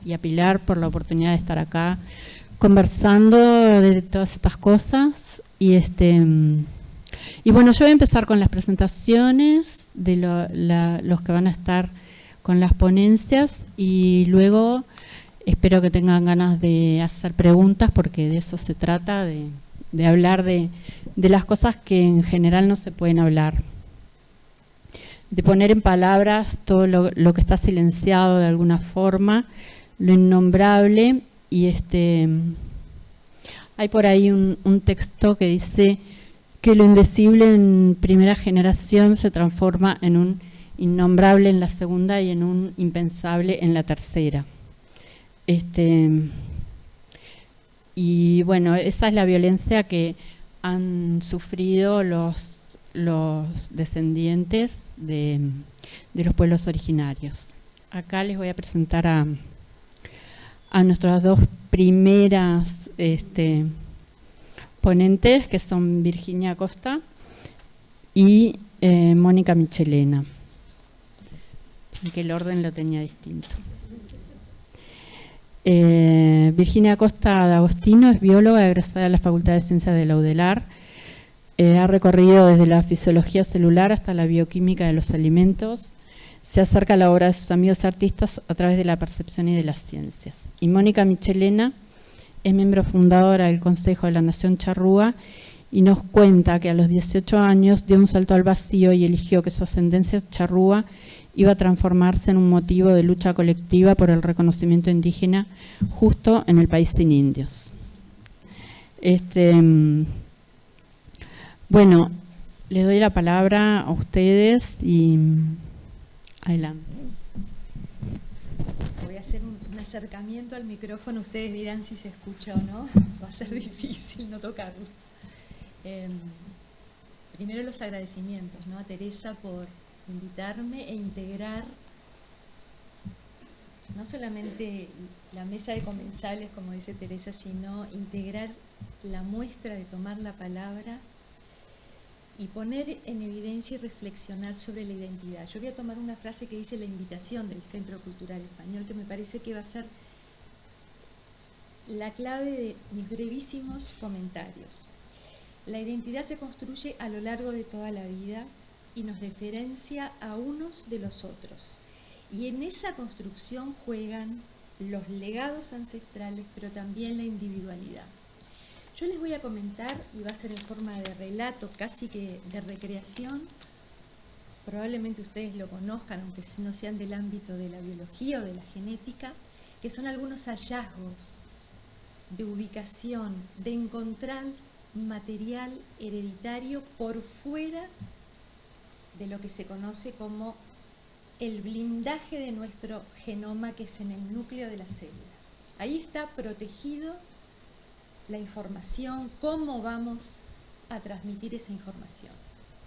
y a Pilar por la oportunidad de estar acá conversando de todas estas cosas. Y bueno, yo voy a empezar con las presentaciones de los que van a estar con las ponencias, y luego espero que tengan ganas de hacer preguntas, porque de eso se trata, de hablar de las cosas que en general no se pueden hablar, de poner en palabras todo lo que está silenciado de alguna forma, lo innombrable. Y hay por ahí un texto que dice que lo indecible en primera generación se transforma en un innombrable en la segunda y en un impensable en la tercera. Y bueno, esa es la violencia que han sufrido los descendientes de los pueblos originarios. Acá les voy a presentar a nuestras dos primeras ponentes, que son Virginia Acosta y Mónica Michelena, aunque el orden lo tenía distinto. Virginia Acosta D'Agostino es bióloga egresada de la Facultad de Ciencias de la UDELAR. Ha recorrido desde la fisiología celular hasta la bioquímica de los alimentos. Se acerca a la obra de sus amigos artistas a través de la percepción y de las ciencias. Y Mónica Michelena es miembro fundadora del Consejo de la Nación Charrúa y nos cuenta que a los 18 años dio un salto al vacío y eligió que su ascendencia charrúa iba a transformarse en un motivo de lucha colectiva por el reconocimiento indígena justo en el país sin indios. Bueno, les doy la palabra a ustedes y adelante. Voy a hacer un acercamiento al micrófono, ustedes dirán si se escucha o no, va a ser difícil no tocarlo. Primero los agradecimientos, ¿no?, a Teresa por invitarme e integrar no solamente la mesa de comensales, como dice Teresa, sino integrar la muestra de tomar la palabra y poner en evidencia y reflexionar sobre la identidad. Yo voy a tomar una frase que dice la invitación del Centro Cultural Español, que me parece que va a ser la clave de mis brevísimos comentarios. La identidad se construye a lo largo de toda la vida y nos diferencia a unos de los otros. Y en esa construcción juegan los legados ancestrales, pero también la individualidad. Yo les voy a comentar, y va a ser en forma de relato, casi que de recreación. Probablemente ustedes lo conozcan, aunque no sean del ámbito de la biología o de la genética, que son algunos hallazgos de ubicación, de encontrar material hereditario por fuera de lo que se conoce como el blindaje de nuestro genoma, que es en el núcleo de la célula. Ahí está protegido la información, cómo vamos a transmitir esa información.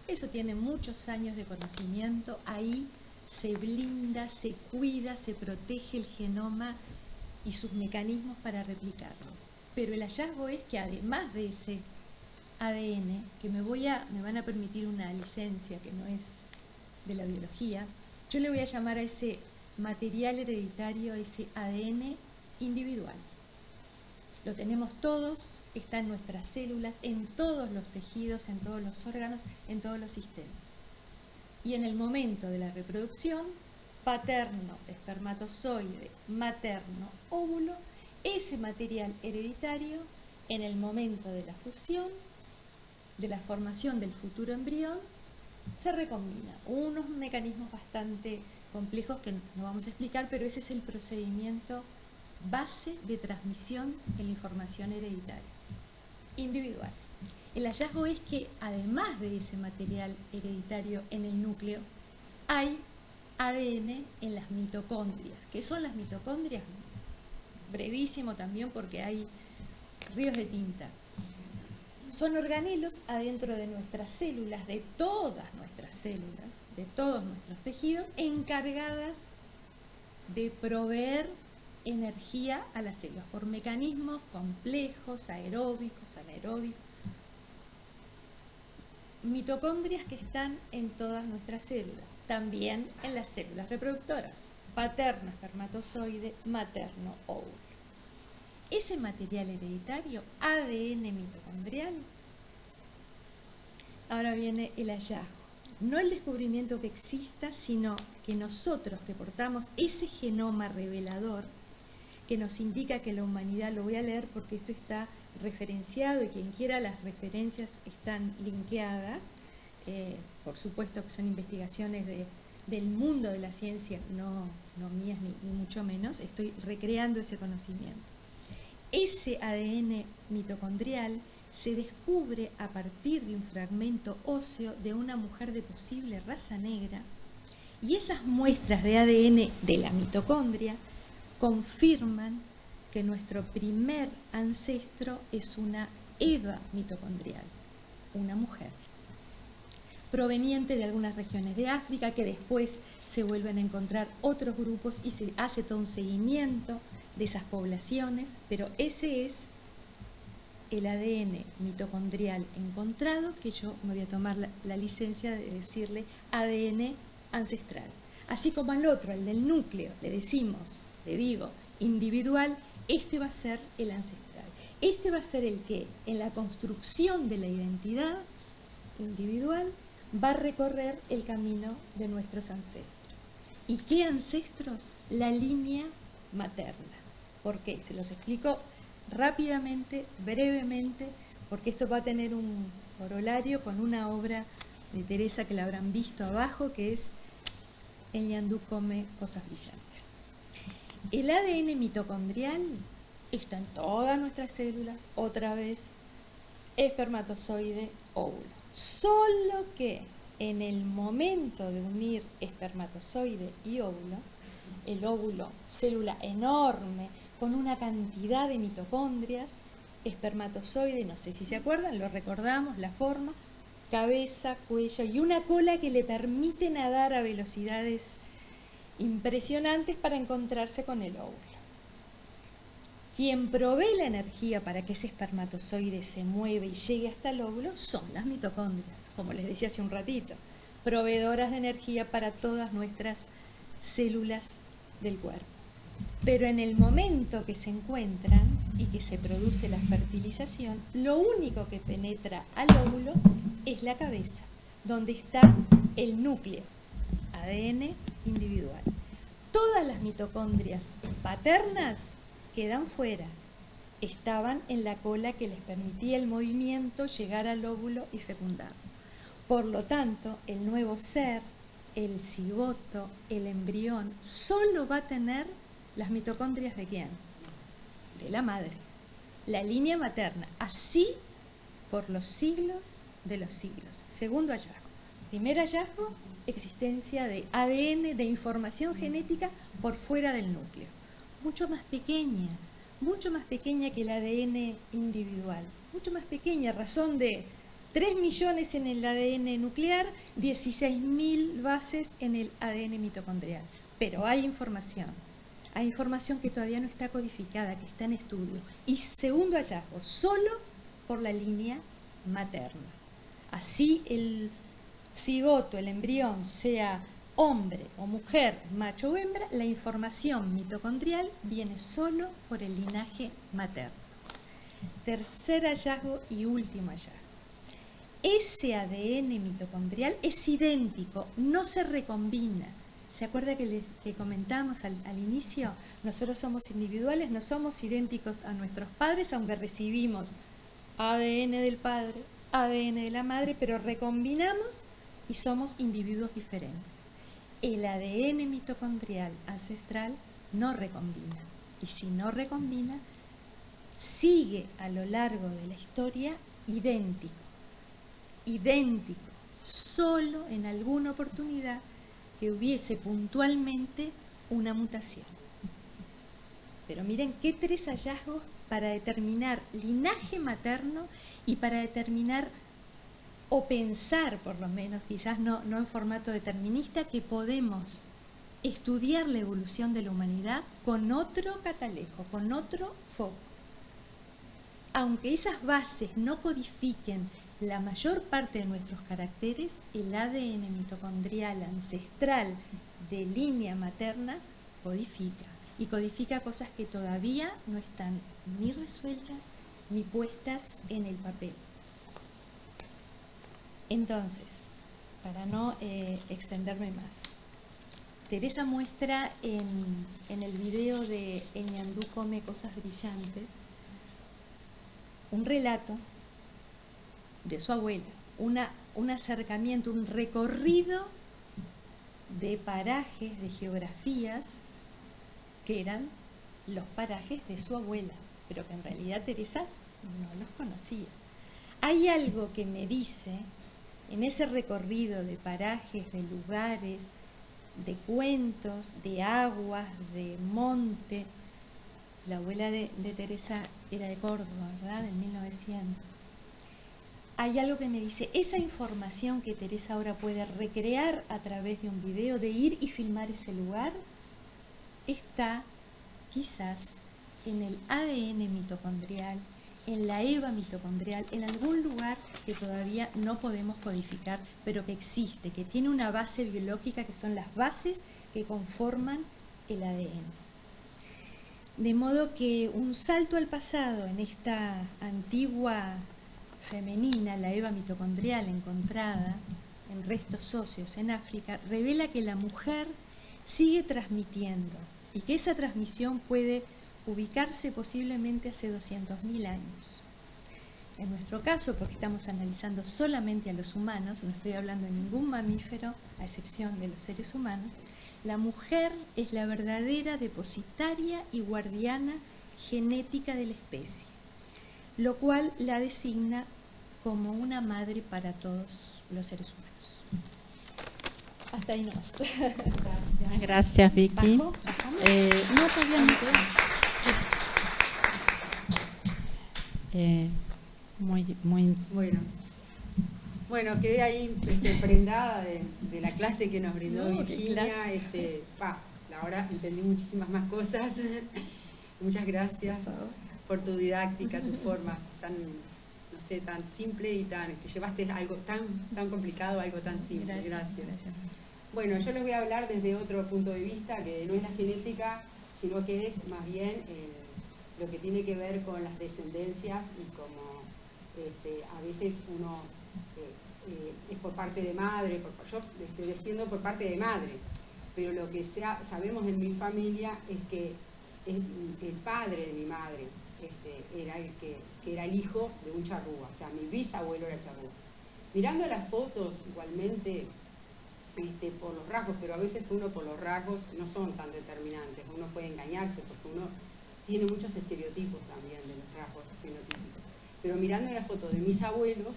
Eso tiene muchos años de conocimiento, ahí se blinda, se cuida, se protege el genoma y sus mecanismos para replicarlo. Pero el hallazgo es que además de ese ADN, que me van a permitir una licencia que no es de la biología, yo le voy a llamar a ese material hereditario, ese ADN individual. Lo tenemos todos, está en nuestras células, en todos los tejidos, en todos los órganos, en todos los sistemas. Y en el momento de la reproducción, paterno, espermatozoide, materno, óvulo, ese material hereditario, en el momento de la fusión, de la formación del futuro embrión, se recombina. Unos mecanismos bastante complejos que no vamos a explicar, pero ese es el procedimiento base de transmisión de la información hereditaria, individual. El hallazgo es que además de ese material hereditario en el núcleo, hay ADN en las mitocondrias. ¿Qué son las mitocondrias? Brevísimo también porque hay ríos de tinta. Son organelos adentro de nuestras células, de todas nuestras células, de todos nuestros tejidos, encargadas de proveer energía a las células por mecanismos complejos, aeróbicos, anaeróbicos. Mitocondrias que están en todas nuestras células, también en las células reproductoras. paterno espermatozoide, materno óvulo. Ese material hereditario, ADN mitocondrial, ahora viene el hallazgo. No el descubrimiento que exista, sino que nosotros que portamos ese genoma revelador que nos indica que la humanidad, lo voy a leer porque esto está referenciado y quien quiera las referencias están linkeadas, por supuesto que son investigaciones del mundo de la ciencia, no mías ni mucho menos, estoy recreando ese conocimiento. Ese ADN mitocondrial se descubre a partir de un fragmento óseo de una mujer de posible raza negra y esas muestras de ADN de la mitocondria confirman que nuestro primer ancestro es una Eva mitocondrial, una mujer, proveniente de algunas regiones de África, que después se vuelven a encontrar otros grupos y se hace todo un seguimiento de esas poblaciones, pero ese es el ADN mitocondrial encontrado, que yo me voy a tomar la licencia de decirle ADN ancestral. Así como al otro, el del núcleo, le digo, individual, este va a ser el ancestral. Este va a ser el que, en la construcción de la identidad individual, va a recorrer el camino de nuestros ancestros. ¿Y qué ancestros? La línea materna. ¿Por qué? Se los explico rápidamente, brevemente, porque esto va a tener un corolario con una obra de Teresa que la habrán visto abajo, que es El ñandú come cosas brillantes. El ADN mitocondrial está en todas nuestras células, otra vez, espermatozoide, óvulo. Solo que en el momento de unir espermatozoide y óvulo, el óvulo, célula enorme, con una cantidad de mitocondrias, espermatozoide, no sé si se acuerdan, lo recordamos, la forma, cabeza, cuello y una cola que le permite nadar a velocidades impresionantes para encontrarse con el óvulo. Quien provee la energía para que ese espermatozoide se mueva y llegue hasta el óvulo son las mitocondrias, como les decía hace un ratito, proveedoras de energía para todas nuestras células del cuerpo. Pero en el momento que se encuentran y que se produce la fertilización, lo único que penetra al óvulo es la cabeza, donde está el núcleo, ADN individual. Todas las mitocondrias paternas quedan fuera, estaban en la cola que les permitía el movimiento, llegar al óvulo y fecundar. Por lo tanto, el nuevo ser, el cigoto, el embrión, solo va a tener las mitocondrias ¿de quién? De la madre, la línea materna, así por los siglos de los siglos. Segundo hallazgo. Primer hallazgo, existencia de ADN, de información genética por fuera del núcleo. Mucho más pequeña que el ADN individual, mucho más pequeña, razón de 3 millones en el ADN nuclear, 16.000 bases en el ADN mitocondrial. Pero hay información que todavía no está codificada, que está en estudio. Y segundo hallazgo, solo por la línea materna. Así el cigoto, el embrión, sea hombre o mujer, macho o hembra, la información mitocondrial viene solo por el linaje materno. Tercer hallazgo y último hallazgo. Ese ADN mitocondrial es idéntico, no se recombina. ¿Se acuerda que comentamos al inicio? Nosotros somos individuales, no somos idénticos a nuestros padres, aunque recibimos ADN del padre, ADN de la madre, pero recombinamos y somos individuos diferentes. El ADN mitocondrial ancestral no recombina. Y si no recombina, sigue a lo largo de la historia idéntico. Solo en alguna oportunidad que hubiese puntualmente una mutación. Pero miren qué 3 hallazgos para determinar linaje materno y para determinar o pensar, por lo menos, quizás no en formato determinista, que podemos estudiar la evolución de la humanidad con otro catalejo, con otro foco. Aunque esas bases no codifiquen la mayor parte de nuestros caracteres, el ADN mitocondrial ancestral de línea materna codifica. Y codifica cosas que todavía no están ni resueltas ni puestas en el papel. Entonces, para no extenderme más, Teresa muestra en el video de Eñandú come cosas brillantes un relato de su abuela, un acercamiento, un recorrido de parajes, de geografías que eran los parajes de su abuela, pero que en realidad Teresa no los conocía. Hay algo que me dice en ese recorrido de parajes, de lugares, de cuentos, de aguas, de monte. La abuela de Teresa era de Córdoba, ¿verdad? En 1900. Hay algo que me dice, esa información que Teresa ahora puede recrear a través de un video, de ir y filmar ese lugar, está quizás en el ADN mitocondrial, en la EVA mitocondrial, en algún lugar que todavía no podemos codificar, pero que existe, que tiene una base biológica, que son las bases que conforman el ADN. De modo que un salto al pasado en esta antigua femenina, la EVA mitocondrial encontrada en restos óseos en África, revela que la mujer sigue transmitiendo y que esa transmisión puede ubicarse posiblemente hace 200.000 años. En nuestro caso, porque estamos analizando solamente a los humanos, no estoy hablando de ningún mamífero, a excepción de los seres humanos, la mujer es la verdadera depositaria y guardiana genética de la especie, lo cual la designa como una madre para todos los seres humanos. Hasta ahí nomás. Gracias, Vicky. ¿Bajo? No, todavía no queda. Muy bueno, quedé ahí prendada de la clase que nos brindó Virginia. Ahora entendí muchísimas más cosas. Muchas gracias por tu didáctica, tu forma tan, no sé, tan simple y que llevaste algo tan complicado a algo tan simple. Gracias. Bueno, yo les voy a hablar desde otro punto de vista, que no es la genética, sino que es más bien lo que tiene que ver con las descendencias y como a veces uno es por parte de madre, yo desciendo por parte de madre, pero lo que sabemos en mi familia es que el padre de mi madre era que era el hijo de un charrúa, o sea, mi bisabuelo era charrúa. Mirando las fotos igualmente por los rasgos, pero a veces uno por los rasgos no son tan determinantes, uno puede engañarse porque uno tiene muchos estereotipos también de los rasgos fenotípicos. Pero mirando la foto de mis abuelos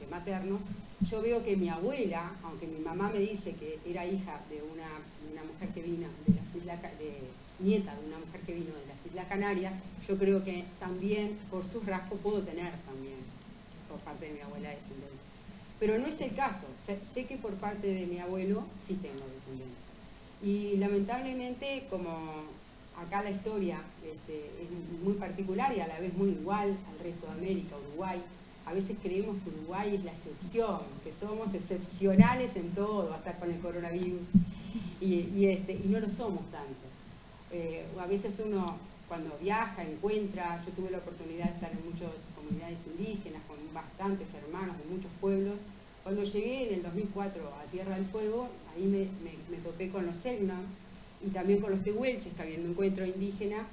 maternos, yo veo que mi abuela, aunque mi mamá me dice que era hija de una mujer que vino de las Islas, nieta de una mujer que vino de las Islas Canarias, yo creo que también por sus rasgos puedo tener también por parte de mi abuela descendencia. Pero no es el caso, sé que por parte de mi abuelo sí tengo descendencia. Y lamentablemente, como acá la historia es muy particular y a la vez muy igual al resto de América, Uruguay, a veces creemos que Uruguay es la excepción, que somos excepcionales en todo, hasta con el coronavirus, y no lo somos tanto. A veces uno, cuando viaja, encuentra, yo tuve la oportunidad de estar en muchas comunidades indígenas, con bastantes hermanos de muchos pueblos. Cuando llegué en el 2004 a Tierra del Fuego, ahí me topé con los Selknam y también con los tehuelches, que había un encuentro indígena,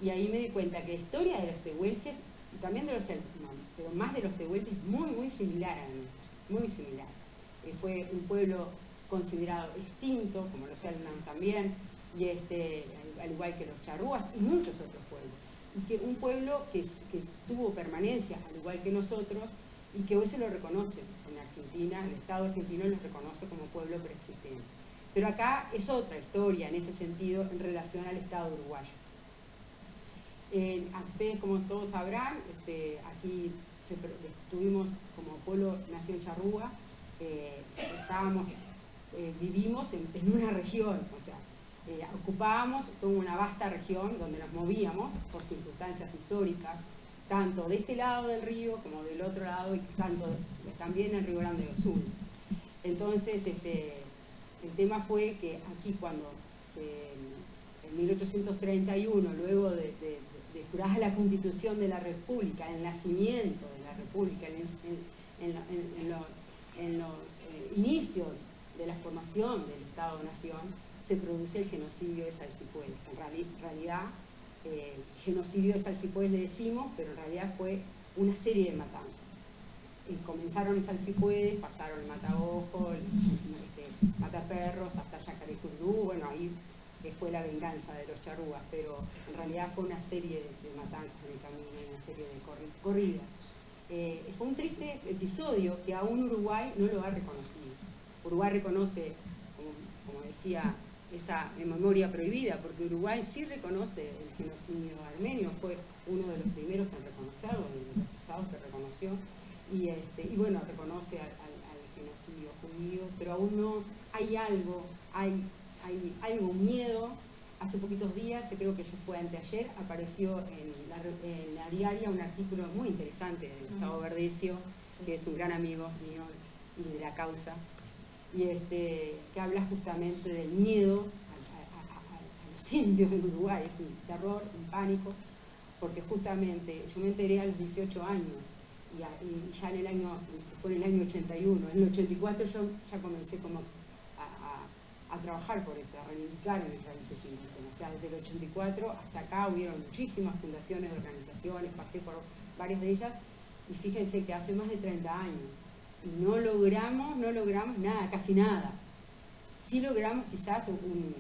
y ahí me di cuenta que la historia de los tehuelches, y también de los Selknam, pero más de los tehuelches, muy similar a la nuestra, muy similar. Fue un pueblo considerado extinto, como los Selknam también, y al igual que los charrúas y muchos otros pueblos. Y que un pueblo que tuvo permanencia, al igual que nosotros, y que hoy se lo reconoce en Argentina, el Estado argentino los reconoce como pueblo preexistente. Pero acá es otra historia en ese sentido en relación al Estado uruguayo. Ustedes, como todos sabrán, aquí tuvimos como pueblo Nación Charrúa, vivimos en una región, o sea, ocupábamos toda una vasta región donde nos movíamos por circunstancias históricas, tanto de este lado del río como del otro lado, y también en Río Grande do Sul. Entonces, el tema fue que aquí cuando en 1831, luego de jurada la Constitución de la República, el nacimiento de la República, en los inicios de la formación del Estado-Nación, se produce el genocidio de Salsipuedes. En realidad, genocidio de Salsipuedes le decimos, pero en realidad fue una serie de matanzas. Comenzaron en Salsipuedes, pasaron el Mataojo, Mataperros, hasta Yacarecurdú, bueno, ahí fue la venganza de los charrúas, pero en realidad fue una serie de matanzas en el camino, una serie de corridas. Fue un triste episodio que aún Uruguay no lo ha reconocido. Uruguay reconoce, como decía, esa memoria prohibida, porque Uruguay sí reconoce el genocidio armenio, fue uno de los primeros en reconocerlo, de los estados que reconoció, y bueno, reconoce al genocidio judío, pero aún no hay algo, hay un miedo. Hace poquitos días, creo que fue anteayer, apareció en la diaria un artículo muy interesante de Gustavo Verdecio, que es un gran amigo mío y de la causa, y que habla justamente del miedo a los indios en Uruguay. Es un terror, un pánico, porque justamente yo me enteré a los 18 años, y ya fue en el año 81, en el 84 yo ya comencé como a trabajar por esto, a reivindicar en mis raíces indígenas. O sea, desde el 84 hasta acá hubieron muchísimas fundaciones, organizaciones, pasé por varias de ellas, y fíjense que hace más de 30 años, y no logramos nada, casi nada. Sí logramos quizás un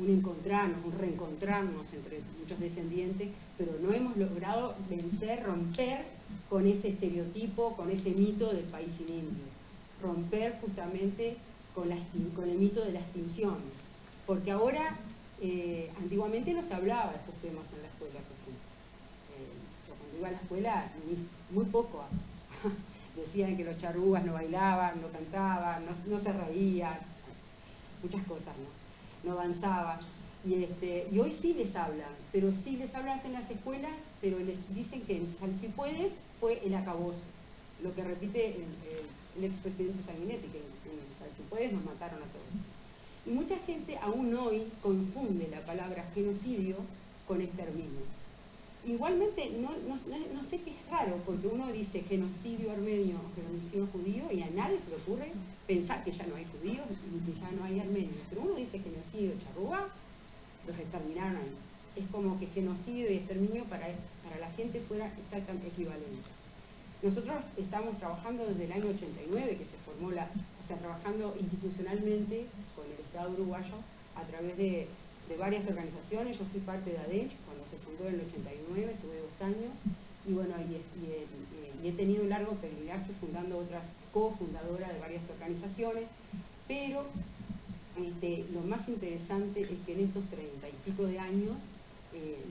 encontrarnos, un reencontrarnos entre muchos descendientes, pero no hemos logrado vencer, romper con ese estereotipo, con ese mito del país sin indios, romper justamente con el mito de la extinción, porque ahora, antiguamente no se hablaba de estos temas en la escuela. Yo cuando iba a la escuela, muy poco decían que los charrúas no bailaban, no cantaban, no se reían, muchas cosas, no avanzaban, y hoy sí les hablan, pero sí les hablan en las escuelas, pero les dicen que en Salsipuedes fue el acabose, lo que repite el expresidente Sanguinetti, que en Salsipuedes nos mataron a todos. Y mucha gente aún hoy confunde la palabra genocidio con exterminio. Igualmente, no sé qué es raro, porque uno dice genocidio armenio, genocidio judío, y a nadie se le ocurre pensar que ya no hay judíos y que ya no hay armenios. Pero uno dice genocidio charrúa, los exterminaron ahí. Es como que genocidio y exterminio para la gente fueran exactamente equivalentes. Nosotros estamos trabajando desde el año 89, que se formó trabajando institucionalmente con el Estado uruguayo a través de varias organizaciones. Yo fui parte de ADENCH cuando se fundó en el 89, estuve 2 años, y bueno, y he tenido un largo peregrinaje fundando otras, cofundadora de varias organizaciones, pero lo más interesante es que en estos 30 y pico de años,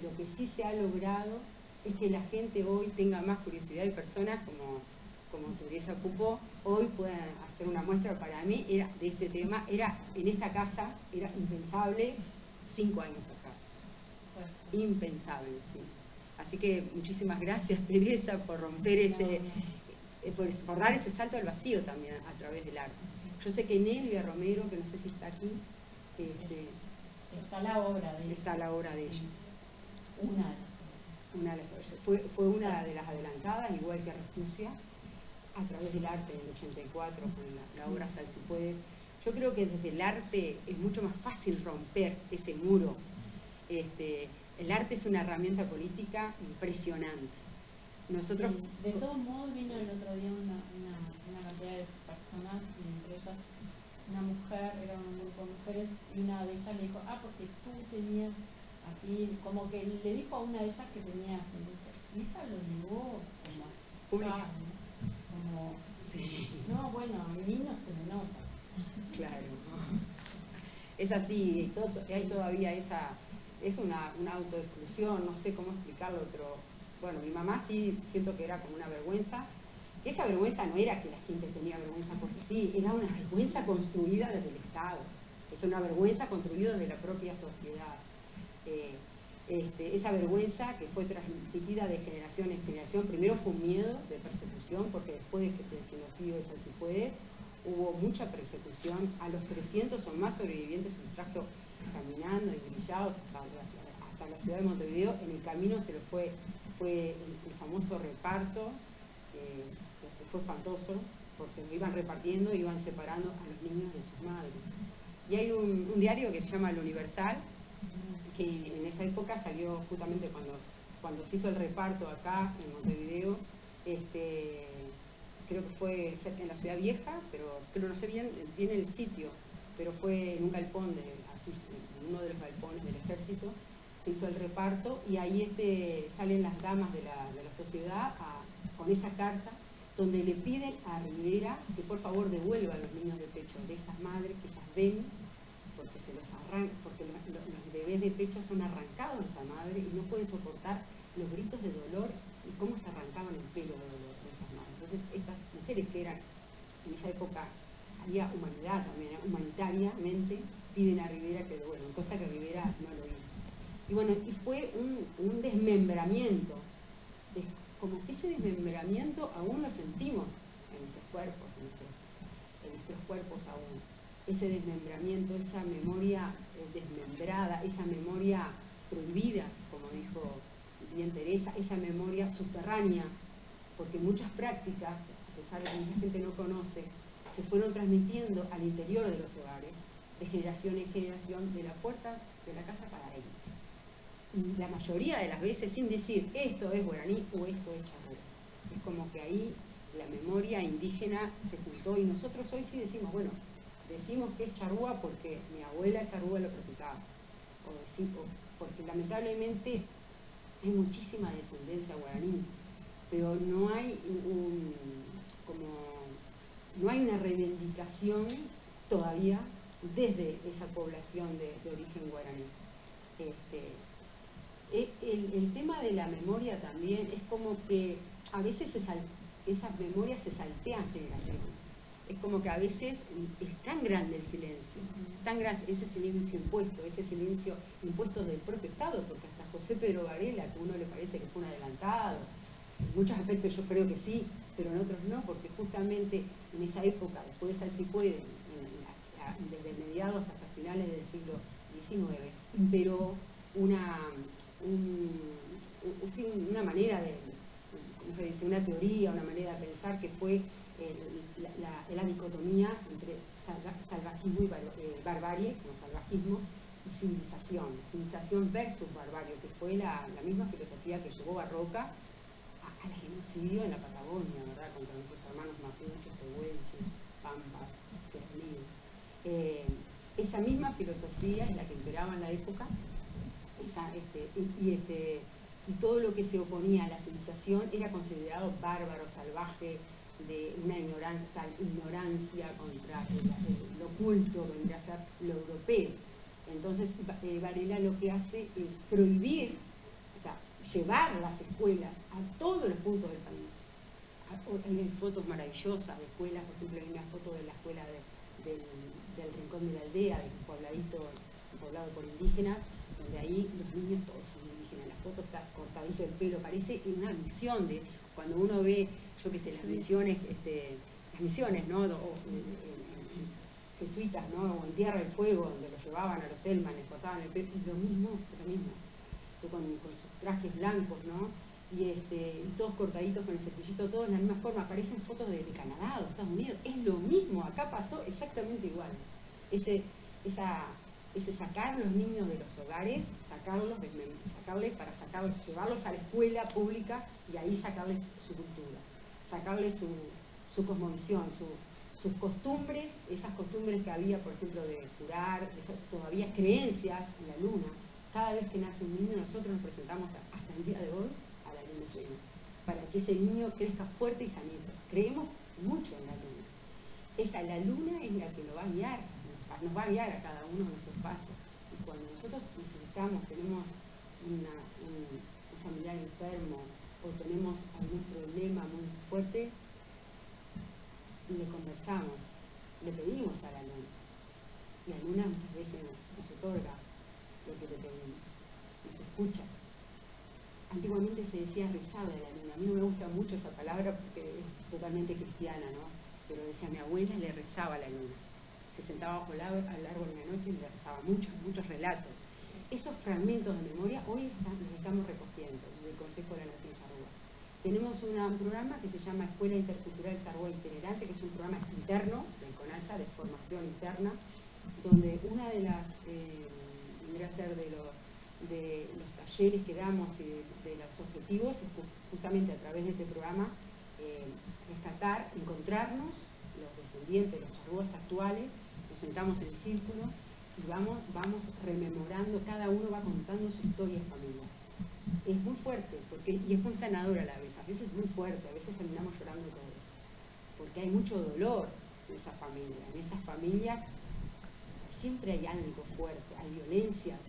lo que sí se ha logrado es que la gente hoy tenga más curiosidad, y personas como Teresa Pupó hoy puedan hacer una muestra. Para mí de este tema, en esta casa era impensable 5 años atrás. Impensable, sí. Así que muchísimas gracias, Teresa, por romper por dar ese salto al vacío también a través del arte. Yo sé que Nelvia Romero, que no sé si está aquí, está la obra de ella. Está la obra de ella. Una de las obras. Fue una de las adelantadas, igual que Restucia, a través del arte en el 84, con la obra Salsipuedes. Yo creo que desde el arte es mucho más fácil romper ese muro. El arte es una herramienta política impresionante. Nosotros, sí, de todos modos vino el otro día una cantidad de personas, y entre ellas una mujer, era un grupo de mujeres, y una de ellas le dijo, porque tú tenías aquí, como que le dijo a una de ellas que tenía ascendencia, y ella lo negó como pública. Como, sí. No, bueno, a mí no se me nota. Claro. Es así, hay todavía es una autoexclusión, no sé cómo explicarlo, pero bueno, mi mamá sí siento que era como una vergüenza. Esa vergüenza no era que la gente tenía vergüenza porque sí, era una vergüenza construida desde el Estado, es una vergüenza construida desde la propia sociedad. Esa vergüenza que fue transmitida de generación en generación, primero fue un miedo de persecución, porque después del genocidio de Salsipuedes hubo mucha persecución. A los 300 o más sobrevivientes se les trajo caminando y brillados hasta la ciudad de Montevideo. En el camino fue el famoso reparto, que fue espantoso, porque lo iban repartiendo e iban separando a los niños de sus madres. Y hay un diario que se llama El Universal, que en esa época salió justamente cuando se hizo el reparto acá en Montevideo, creo que fue en la Ciudad Vieja, pero no sé bien el sitio, pero fue en un galpón, en uno de los galpones del ejército, se hizo el reparto y ahí salen las damas de la sociedad con esa carta donde le piden a Rivera que por favor devuelva a los niños de pecho de esas madres que ellas ven, porque se los arrancan, porque los bebés de pecho son arrancados de esa madre y no pueden soportar los gritos de dolor y cómo se arrancaban el pelo de dolor de esas madres. Entonces estas mujeres que eran, en esa época había humanidad también, humanitariamente piden a Rivera que devuelvan, cosa que Rivera no lo hizo. Y bueno, y fue un desmembramiento, como que ese desmembramiento aún lo sentimos en nuestros cuerpos, en nuestros cuerpos aún. Ese desmembramiento, esa memoria desmembrada, esa memoria prohibida, como dijo bien Teresa, esa memoria subterránea, porque muchas prácticas, a pesar de que mucha gente no conoce, se fueron transmitiendo al interior de los hogares, de generación en generación, de la puerta de la casa para adentro. Y la mayoría de las veces sin decir esto es guaraní o esto es charrúa. Es como que ahí la memoria indígena se juntó y nosotros hoy sí decimos, bueno, decimos que es charrúa porque mi abuela charrúa lo practicaba. Porque lamentablemente hay muchísima descendencia guaraní, pero no hay no hay una reivindicación todavía desde esa población de origen guaraní. El tema de la memoria también es como que a veces esas memorias se saltean generaciones. Es como que a veces es tan grande el silencio, tan grande ese silencio impuesto del propio Estado, porque hasta José Pedro Varela, que a uno le parece que fue un adelantado, en muchos aspectos yo creo que sí, pero en otros no, porque justamente en esa época, después de Sal Si Puede, desde mediados hasta finales del siglo XIX, imperó una manera de, ¿cómo se dice?, una teoría, una manera de pensar que fue la dicotomía entre salvajismo y barbarie, como salvajismo, y civilización versus barbarie, que fue la misma filosofía que llevó a Roca al genocidio en la Patagonia, ¿verdad?, contra nuestros hermanos mapuches, tehuelches, pampas, querolíes. Esa misma filosofía es la que imperaba en la época, y todo lo que se oponía a la civilización era considerado bárbaro, salvaje, de una ignorancia contra lo oculto, que vendría a ser lo europeo. Entonces Varela lo que hace es prohibir, o sea, llevar las escuelas a todos los puntos del país. Hay fotos maravillosas de escuelas, por ejemplo hay una foto de la escuela del Rincón de la Aldea, de un poblado por indígenas, donde ahí los niños todos son indígenas. La foto está cortadito el pelo, parece una misión de cuando uno ve, yo qué sé, las misiones, ¿no?, jesuitas, ¿no?, o en Tierra del Fuego, donde los llevaban a los Elman, les cortaban el pelo, y lo mismo, con sus trajes blancos, ¿no?, y todos cortaditos con el cepillito, todos de la misma forma. Aparecen fotos de Canadá, de Estados Unidos, es lo mismo, acá pasó exactamente igual. Ese sacar los niños de los hogares, llevarlos a la escuela pública y ahí sacarles su cultura, sacarles su cosmovisión, sus costumbres, esas costumbres que había, por ejemplo, de curar, todavía creencias en la luna. Cada vez que nace un niño nosotros nos presentamos hasta el día de hoy a la luna llena, para que ese niño crezca fuerte y sanito. Creemos mucho en la luna. La luna es la que nos va a guiar a cada uno de nuestros pasos. Y cuando nosotros tenemos un familiar enfermo o tenemos algún problema muy fuerte, le conversamos, le pedimos a la luna. Y la luna muchas veces nos otorga lo que le pedimos, nos escucha. Antiguamente se decía rezaba a la luna. A mí no me gusta mucho esa palabra porque es totalmente cristiana, ¿no? Pero decía, mi abuela le rezaba a la luna. O se sentaba bajo el árbol a lo largo de una noche y le rezaba muchos relatos. Esos fragmentos de memoria hoy los estamos recogiendo del Consejo de la Nación Charrúa. Tenemos un programa que se llama Escuela Intercultural Charrúa Itinerante, que es un programa interno del CONACHA, de formación interna, donde una de las, vendría a ser de los talleres que damos y de los objetivos es justamente a través de este programa rescatar, encontrarnos los descendientes, los charrúas actuales, nos sentamos en círculo y vamos rememorando, cada uno va contando su historia familiar. Es muy fuerte y es muy sanadora a la vez, a veces muy fuerte, a veces terminamos llorando todos, porque hay mucho dolor en esa familia. En esas familias siempre hay algo fuerte, hay violencias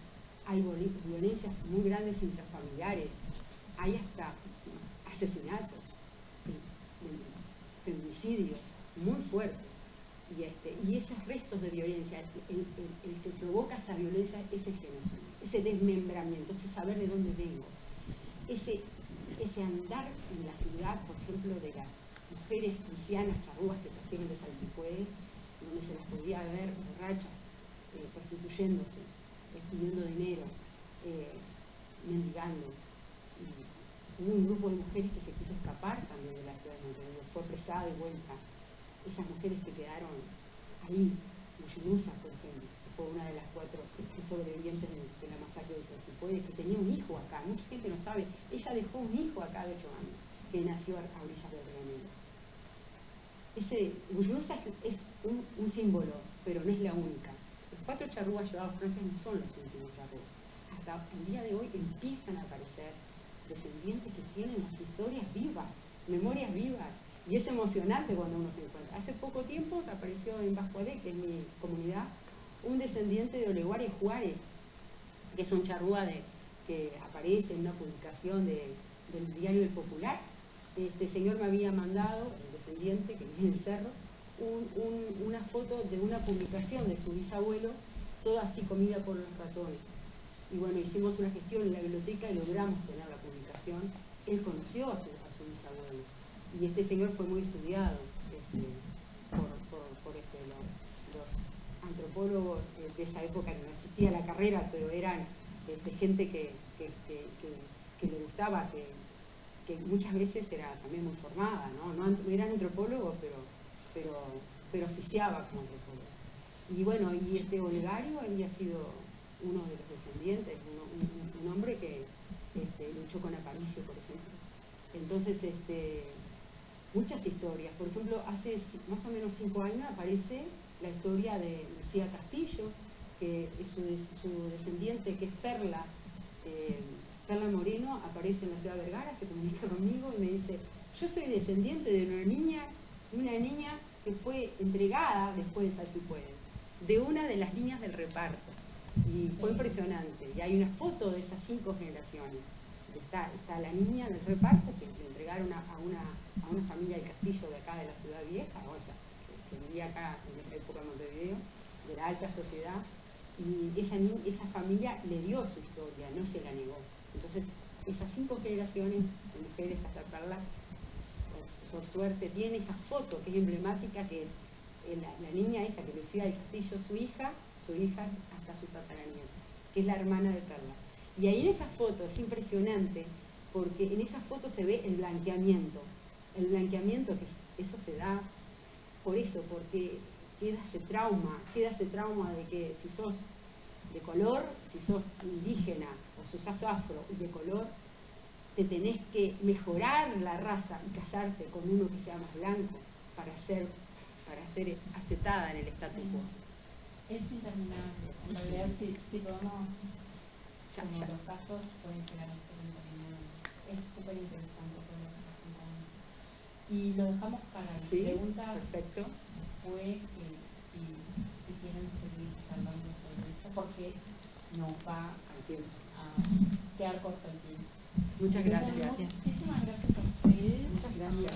muy grandes intrafamiliares, hay hasta asesinatos, feminicidios muy fuertes. Y esos restos de violencia, el que provoca esa violencia es el genocidio, ese desmembramiento, ese saber de dónde vengo, ese andar en la ciudad, por ejemplo, de las mujeres cristianas charrúas que trajeron de Salsipuedes, donde se las podía ver borrachas, prostituyéndose, pidiendo dinero, mendigando. Y hubo un grupo de mujeres que se quiso escapar también de la ciudad de Montevideo, fue apresada y vuelta. Esas mujeres que quedaron ahí, Bullinusa, por ejemplo, que fue una de las 4 sobrevivientes de la masacre de Salsipuedes, que tenía un hijo acá, mucha gente no sabe, ella dejó un hijo acá de 8 años, que nació a orillas del Río Negro. Bullinusa es un símbolo, pero no es la única. Los 4 charrúas llevados a Francia no son los últimos charrúas. Hasta el día de hoy empiezan a aparecer descendientes que tienen las historias vivas, memorias vivas. Y es emocionante cuando uno se encuentra. Hace poco tiempo apareció en Bascuadé, que es mi comunidad, un descendiente de Oleguares Juárez, que es un charrúa que aparece en una publicación del diario El Popular. Este señor me había mandado, el descendiente, que vive en el cerro, una foto de una publicación de su bisabuelo, toda así comida por los ratones. Y bueno, hicimos una gestión en la biblioteca y logramos tener la publicación. Él conoció a su bisabuelo. Y este señor fue muy estudiado por los antropólogos de esa época, que no existía la carrera, pero eran gente que le gustaba, que muchas veces era también muy formada, no eran antropólogos, pero oficiaba como antropólogo. Y bueno, y Olegario había sido uno de los descendientes, un hombre que luchó con Aparicio, por ejemplo. Entonces, muchas historias. Por ejemplo, hace más o menos 5 años aparece la historia de Lucía Castillo, que es su descendiente, que es Perla. Perla Moreno aparece en la ciudad de Vergara, se comunica conmigo y me dice: yo soy descendiente de una niña que fue entregada después de Salsipuedes, de una de las niñas del reparto. Y fue impresionante. Y hay una foto de esas 5 generaciones. Está la niña del reparto, que le entregaron a una familia del Castillo de acá de la Ciudad Vieja, o sea, que vivía acá en esa época en Montevideo, de la alta sociedad, y esa familia le dio su historia, no se la negó. Entonces, esas 5 generaciones de mujeres hasta Perla, por suerte, tiene esa foto que es emblemática, que es la niña esta, que Lucía del Castillo, su hija hasta su tataranieto, que es la hermana de Perla. Y ahí en esa foto es impresionante, porque en esa foto se ve el blanqueamiento, que eso se da por eso, porque queda ese trauma de que si sos de color, si sos indígena o si sos afro y de color, te tenés que mejorar la raza y casarte con uno que sea más blanco para ser aceptada en el statu quo. Es interminable. En realidad, si podemos, como los casos, pueden llegar a ser interminables. Es súper interesante todo lo que estás contando. Y lo dejamos para las preguntas. Perfecto. Fue que si quieren seguir charlando sobre esto, porque nos va a quedar corto el tiempo. Muchas gracias. Muchísimas gracias a ustedes. Muchas gracias.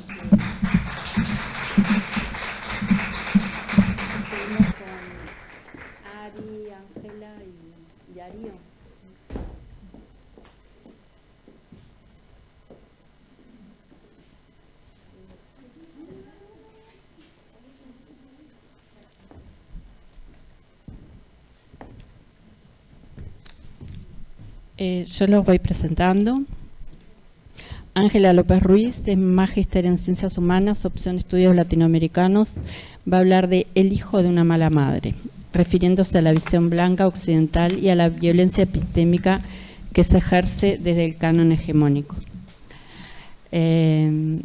Seguimos con Ari, Ángela y Darío. Yo los voy presentando. Ángela López Ruiz, es magíster en Ciencias Humanas, opción Estudios Latinoamericanos. Va a hablar de El hijo de una mala madre, refiriéndose a la visión blanca occidental y a la violencia epistémica que se ejerce desde el canon hegemónico. Te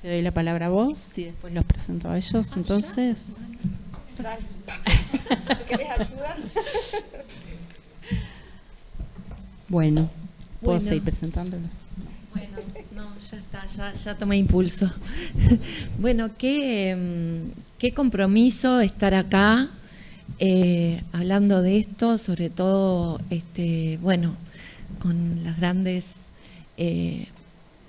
doy la palabra a vos y después los presento a ellos. Entonces, ¿querés ayudar? Bueno, puedo seguir presentándolos. Bueno, no, ya está, ya tomé impulso. Bueno, qué compromiso estar acá hablando de esto, sobre todo, bueno, con las grandes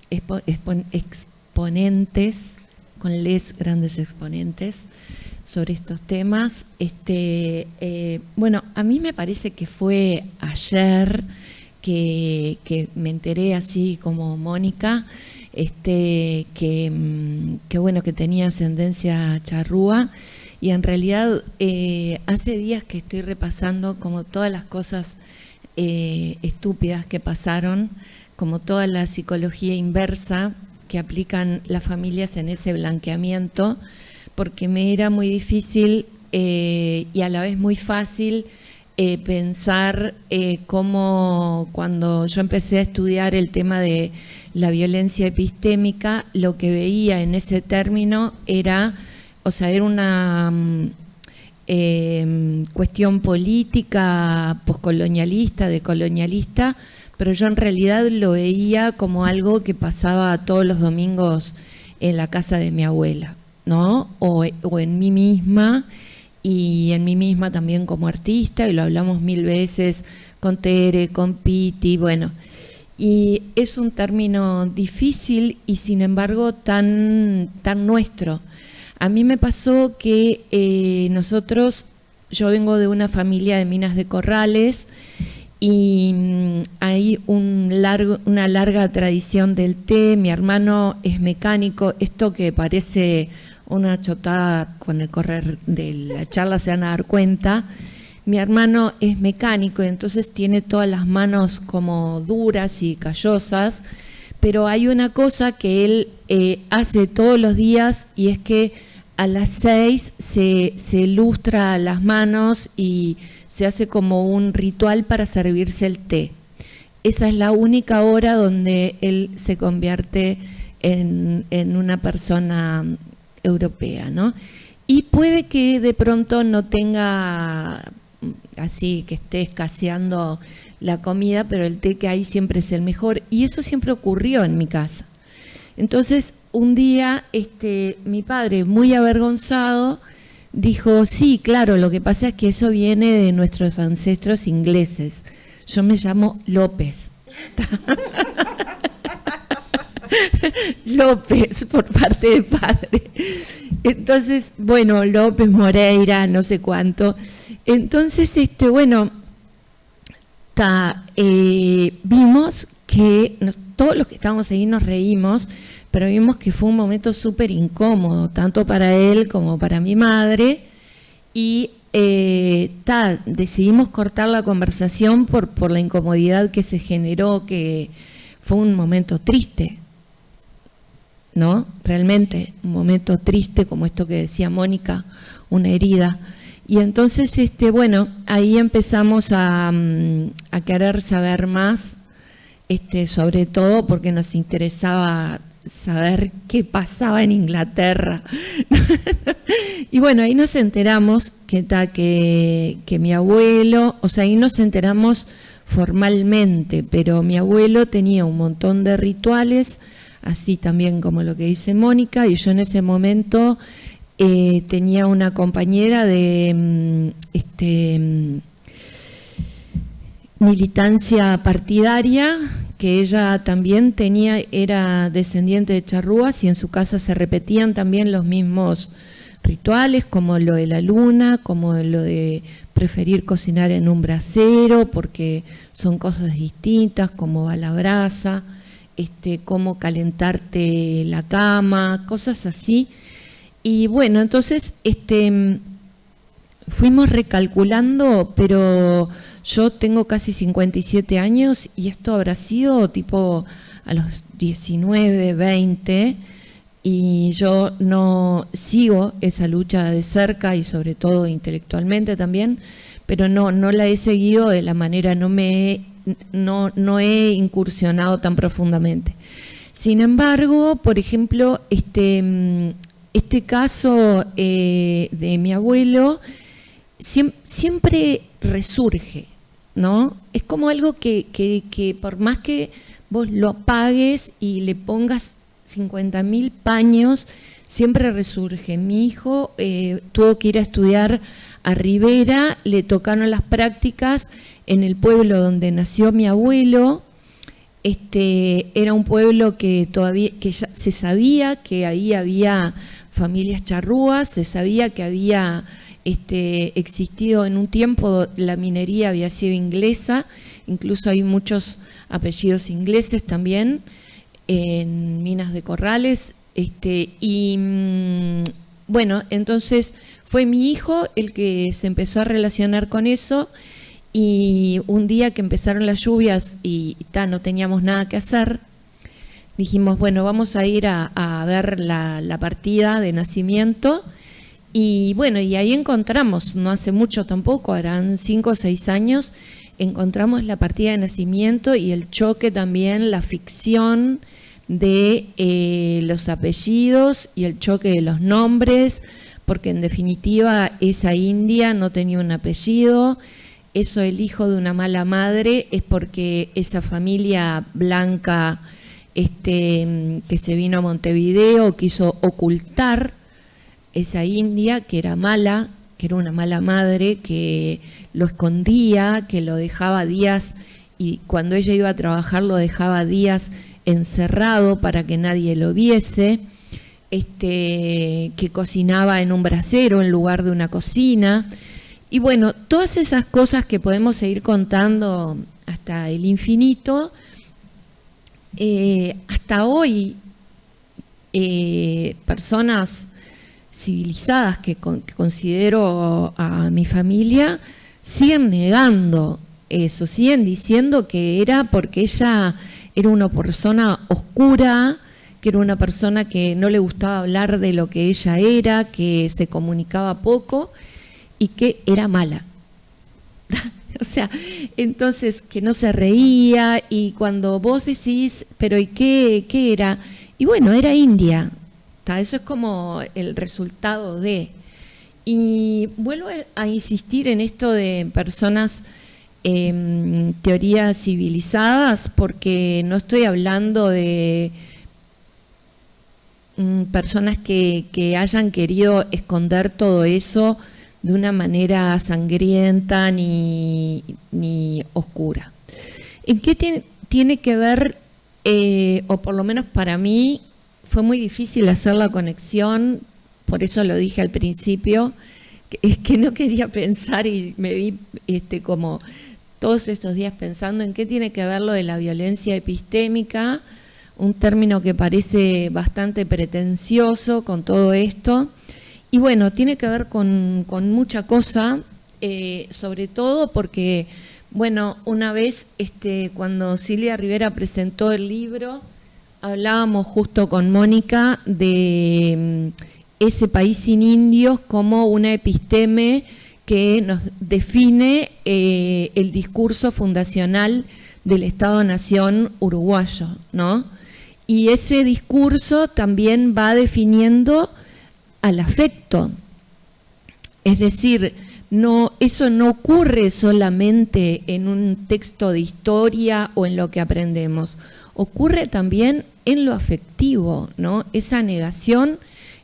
exponentes, con les grandes exponentes sobre estos temas. Bueno, a mí me parece que fue ayer que me enteré, así como Mónica, que bueno, que tenía ascendencia charrúa, y en realidad hace días que estoy repasando como todas las cosas estúpidas que pasaron, como toda la psicología inversa que aplican las familias en ese blanqueamiento, porque me era muy difícil y a la vez muy fácil pensar cómo, cuando yo empecé a estudiar el tema de la violencia epistémica, lo que veía en ese término era, o sea, era una cuestión política, poscolonialista, decolonialista, pero yo en realidad lo veía como algo que pasaba todos los domingos en la casa de mi abuela, ¿no? O en mí misma, y en mí misma también como artista, y lo hablamos 1000 veces con Tere, con Piti, bueno. Y es un término difícil y sin embargo tan nuestro. A mí me pasó que yo vengo de una familia de minas de corrales, y hay una larga tradición del té. Mi hermano es mecánico, esto que parece una chotada, con el correr de la charla se van a dar cuenta. Mi hermano es mecánico y entonces tiene todas las manos como duras y callosas, pero hay una cosa que él hace todos los días, y es que a las 6 se lustra las manos y se hace como un ritual para servirse el té. Esa es la única hora donde él se convierte en una persona europea, ¿no? Y puede que de pronto no tenga así, que esté escaseando la comida, pero el té que hay siempre es el mejor, y eso siempre ocurrió en mi casa. Entonces, un día mi padre, muy avergonzado, dijo: sí, claro, lo que pasa es que eso viene de nuestros ancestros ingleses. Yo me llamo López. López, por parte de padre. Entonces, bueno, López Moreira, no sé cuánto. Entonces, bueno, vimos que todos los que estábamos ahí nos reímos, pero vimos que fue un momento súper incómodo, tanto para él como para mi madre, y decidimos cortar la conversación por la incomodidad que se generó, que fue un momento triste, ¿no? Realmente, un momento triste, como esto que decía Mónica, una herida. Y entonces, bueno, ahí empezamos a querer saber más, sobre todo porque nos interesaba saber qué pasaba en Inglaterra. Y bueno, ahí nos enteramos que mi abuelo, o sea, ahí nos enteramos formalmente, pero mi abuelo tenía un montón de rituales, así también como lo que dice Mónica, y yo en ese momento tenía una compañera de militancia partidaria, que ella también era descendiente de charrúas, y en su casa se repetían también los mismos rituales, como lo de la luna, como lo de preferir cocinar en un brasero, porque son cosas distintas, como va la brasa, cómo calentarte la cama, cosas así. Y bueno, entonces fuimos recalculando, pero yo tengo casi 57 años y esto habrá sido tipo a los 19, 20, y yo no sigo esa lucha de cerca y sobre todo intelectualmente también, pero no la he seguido de la manera, no he incursionado tan profundamente. Sin embargo, por ejemplo, este caso de mi abuelo siempre resurge, ¿no? Es como algo que por más que vos lo apagues y le pongas 50.000 paños, siempre resurge. Mi hijo tuvo que ir a estudiar a Rivera, le tocaron las prácticas en el pueblo donde nació mi abuelo. Era un pueblo que ya se sabía que ahí había familias charrúas, se sabía que había existido en un tiempo, la minería había sido inglesa, incluso hay muchos apellidos ingleses también en Minas de Corrales, bueno, entonces fue mi hijo el que se empezó a relacionar con eso, y un día que empezaron las lluvias y no teníamos nada que hacer, dijimos, bueno, vamos a ir a ver la partida de nacimiento. Y bueno, y ahí encontramos, no hace mucho tampoco, eran 5 o 6 años, encontramos la partida de nacimiento y el choque también, la ficción de los apellidos y el choque de los nombres, porque en definitiva esa india no tenía un apellido. Eso, el hijo de una mala madre, es porque esa familia blanca que se vino a Montevideo quiso ocultar esa india, que era mala, que era una mala madre, que lo escondía, que lo dejaba días, y cuando ella iba a trabajar lo dejaba días encerrado para que nadie lo viese, que cocinaba en un brasero en lugar de una cocina. Y bueno, todas esas cosas que podemos seguir contando hasta el infinito, hasta hoy personas civilizadas que considero a mi familia siguen negando eso, siguen diciendo que era porque ella era una persona oscura, que era una persona que no le gustaba hablar de lo que ella era, que se comunicaba poco y que era mala. O sea, entonces que no se reía, y cuando vos decís, pero ¿y qué era? Y bueno, era india. Eso es como el resultado de. Y vuelvo a insistir en esto de personas, teorías civilizadas, porque no estoy hablando de personas que hayan querido esconder todo eso de una manera sangrienta ni oscura. ¿En qué tiene que ver, o por lo menos para mí, fue muy difícil hacer la conexión, por eso lo dije al principio, es que no quería pensar y me vi como todos estos días pensando en qué tiene que ver lo de la violencia epistémica, un término que parece bastante pretencioso con todo esto. Y bueno, tiene que ver con mucha cosa, sobre todo porque, bueno, una vez cuando Silvia Rivera presentó el libro, hablábamos justo con Mónica de ese país sin indios como una episteme que nos define el discurso fundacional del Estado-Nación uruguayo, ¿no? Y ese discurso también va definiendo al afecto. Es decir, eso no ocurre solamente en un texto de historia o en lo que aprendemos, ocurre también en lo afectivo, ¿no? Esa negación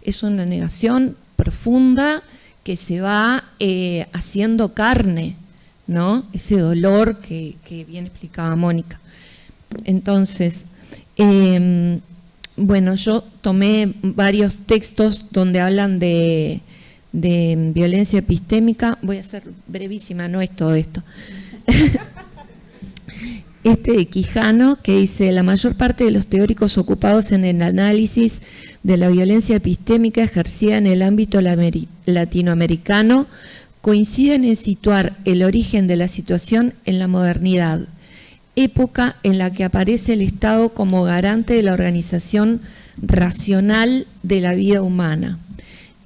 es una negación profunda que se va haciendo carne, ¿no? Ese dolor que bien explicaba Mónica. Entonces, bueno, yo tomé varios textos donde hablan de violencia epistémica. Voy a ser brevísima, no es todo esto. De Quijano, que dice: la mayor parte de los teóricos ocupados en el análisis de la violencia epistémica ejercía en el ámbito latinoamericano coinciden en situar el origen de la situación en la modernidad, época en la que aparece el Estado como garante de la organización racional de la vida humana.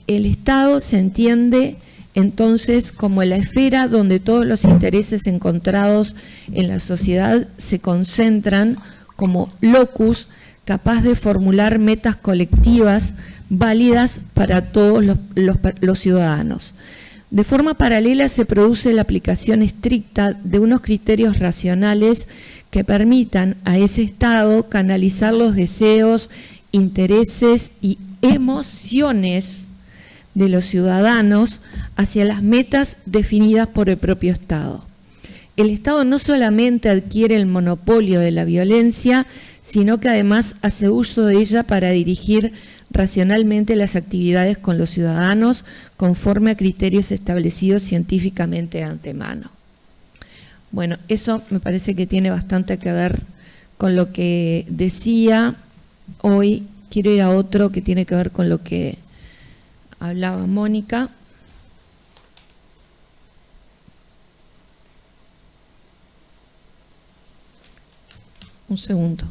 El Estado se entiende entonces como la esfera donde todos los intereses encontrados en la sociedad se concentran, como locus capaz de formular metas colectivas válidas para todos los ciudadanos. De forma paralela se produce la aplicación estricta de unos criterios racionales que permitan a ese Estado canalizar los deseos, intereses y emociones de los ciudadanos hacia las metas definidas por el propio Estado. El Estado no solamente adquiere el monopolio de la violencia, sino que además hace uso de ella para dirigir racionalmente las actividades con los ciudadanos conforme a criterios establecidos científicamente de antemano. Bueno, eso me parece que tiene bastante que ver con lo que decía. Hoy quiero ir a otro que tiene que ver con lo que hablaba Mónica. Un segundo.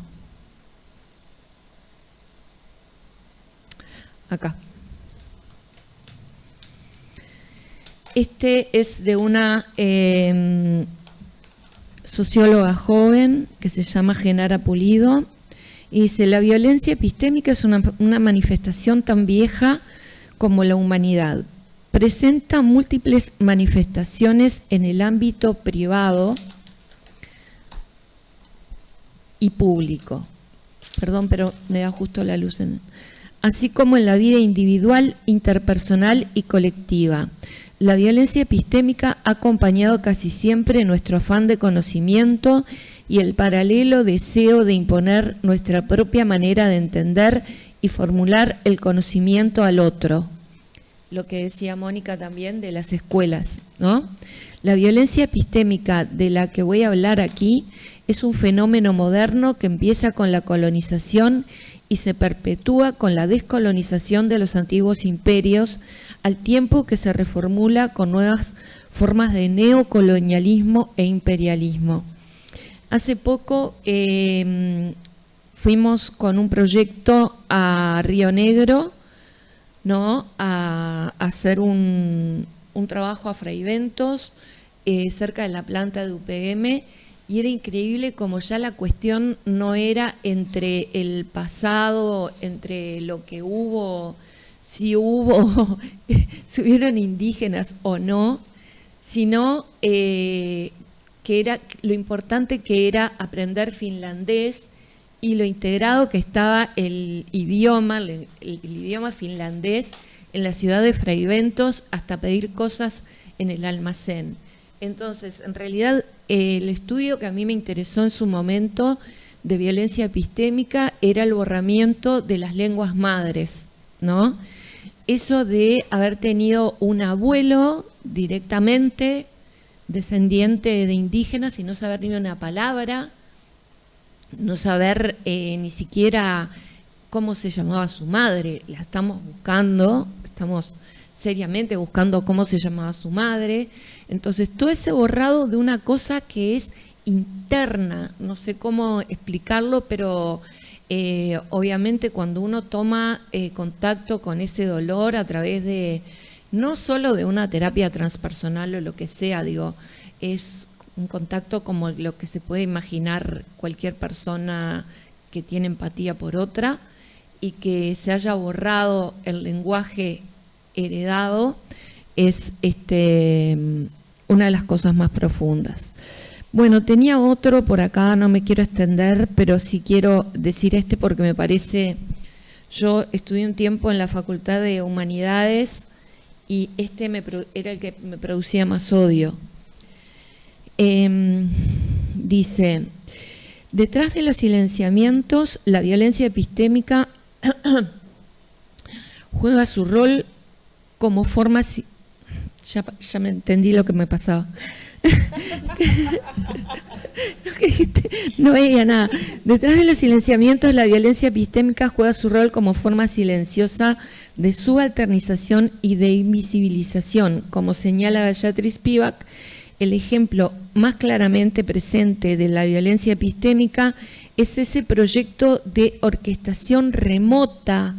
Acá. Este es de una socióloga joven que se llama Genara Pulido y dice: la violencia epistémica es una manifestación tan vieja como la humanidad. Presenta múltiples manifestaciones en el ámbito privado y público. Perdón, pero me da justo la luz así como en la vida individual, interpersonal y colectiva. La violencia epistémica ha acompañado casi siempre nuestro afán de conocimiento y el paralelo deseo de imponer nuestra propia manera de entender y formular el conocimiento al otro. Lo que decía Mónica también de las escuelas, ¿no? La violencia epistémica de la que voy a hablar aquí es un fenómeno moderno que empieza con la colonización y se perpetúa con la descolonización de los antiguos imperios, al tiempo que se reformula con nuevas formas de neocolonialismo e imperialismo. Hace poco fuimos con un proyecto a Río Negro, ¿no?, a hacer un trabajo a Fraiventos, cerca de la planta de UPM, y era increíble como ya la cuestión no era entre el pasado, entre lo que hubo, si hubieron indígenas o no, sino que era lo importante que era aprender finlandés y lo integrado que estaba el idioma finlandés en la ciudad de Fraiventos, hasta pedir cosas en el almacén. Entonces, en realidad, el estudio que a mí me interesó en su momento de violencia epistémica era el borramiento de las lenguas madres, ¿no? Eso de haber tenido un abuelo directamente descendiente de indígenas y no saber ni una palabra, no saber ni siquiera cómo se llamaba su madre. La estamos buscando, estamos seriamente buscando cómo se llamaba su madre. Entonces, todo ese borrado de una cosa que es interna, no sé cómo explicarlo, pero obviamente cuando uno toma contacto con ese dolor a través de, no solo de una terapia transpersonal o lo que sea, digo, es un contacto como lo que se puede imaginar cualquier persona que tiene empatía por otra, y que se haya borrado el lenguaje heredado es una de las cosas más profundas. Bueno, tenía otro por acá, no me quiero extender, pero sí quiero decir porque me parece, yo estudié un tiempo en la Facultad de Humanidades y era el que me producía más odio. Dice: detrás de los silenciamientos, la violencia epistémica juega su rol como forma, ya me entendí lo que me pasaba, No veía nada. Detrás de los silenciamientos, la violencia epistémica juega su rol como forma silenciosa de subalternización y de invisibilización. Como señala Gayatri Spivak, el ejemplo más claramente presente de la violencia epistémica es ese proyecto de orquestación remota,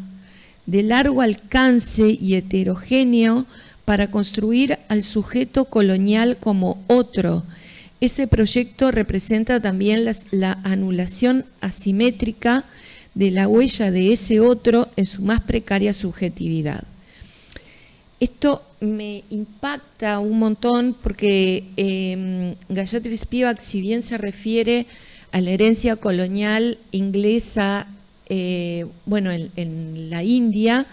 de largo alcance y heterogéneo para construir al sujeto colonial como otro. Ese proyecto representa también la anulación asimétrica de la huella de ese otro en su más precaria subjetividad. Esto me impacta un montón porque Gayatri Spivak, si bien se refiere a la herencia colonial inglesa, en la India,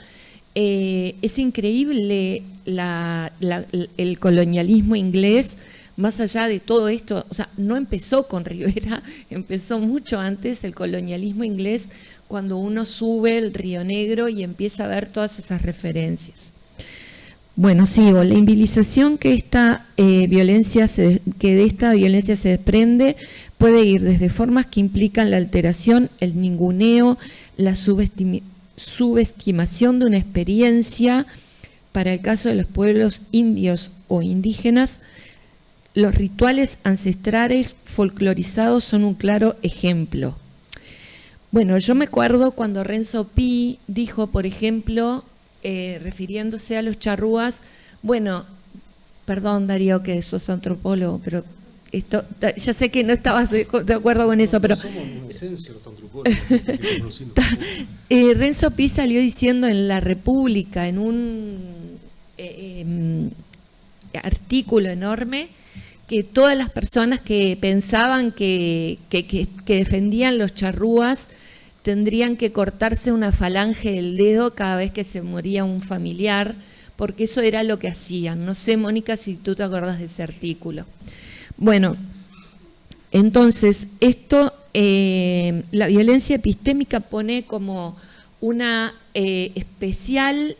es increíble el colonialismo inglés. Más allá de todo esto, o sea, no empezó con Rivera, empezó mucho antes el colonialismo inglés, cuando uno sube el Río Negro y empieza a ver todas esas referencias. Bueno, sigo. La invisibilización que de esta violencia se desprende puede ir desde formas que implican la alteración, el ninguneo, la subestimación de una experiencia. Para el caso de los pueblos indios o indígenas, los rituales ancestrales folclorizados son un claro ejemplo. Bueno, yo me acuerdo cuando Renzo Pi dijo, por ejemplo, refiriéndose a los charrúas, bueno, perdón Darío que sos antropólogo, pero esto, ya sé que no estabas de acuerdo con eso, pero somos en esencia los antropólogos. Renzo Pi salió diciendo en La República, en un artículo enorme, que todas las personas que pensaban que defendían los charrúas tendrían que cortarse una falange del dedo cada vez que se moría un familiar, porque eso era lo que hacían. No sé, Mónica, si tú te acordás de ese artículo. Bueno, entonces, esto, la violencia epistémica pone como una especial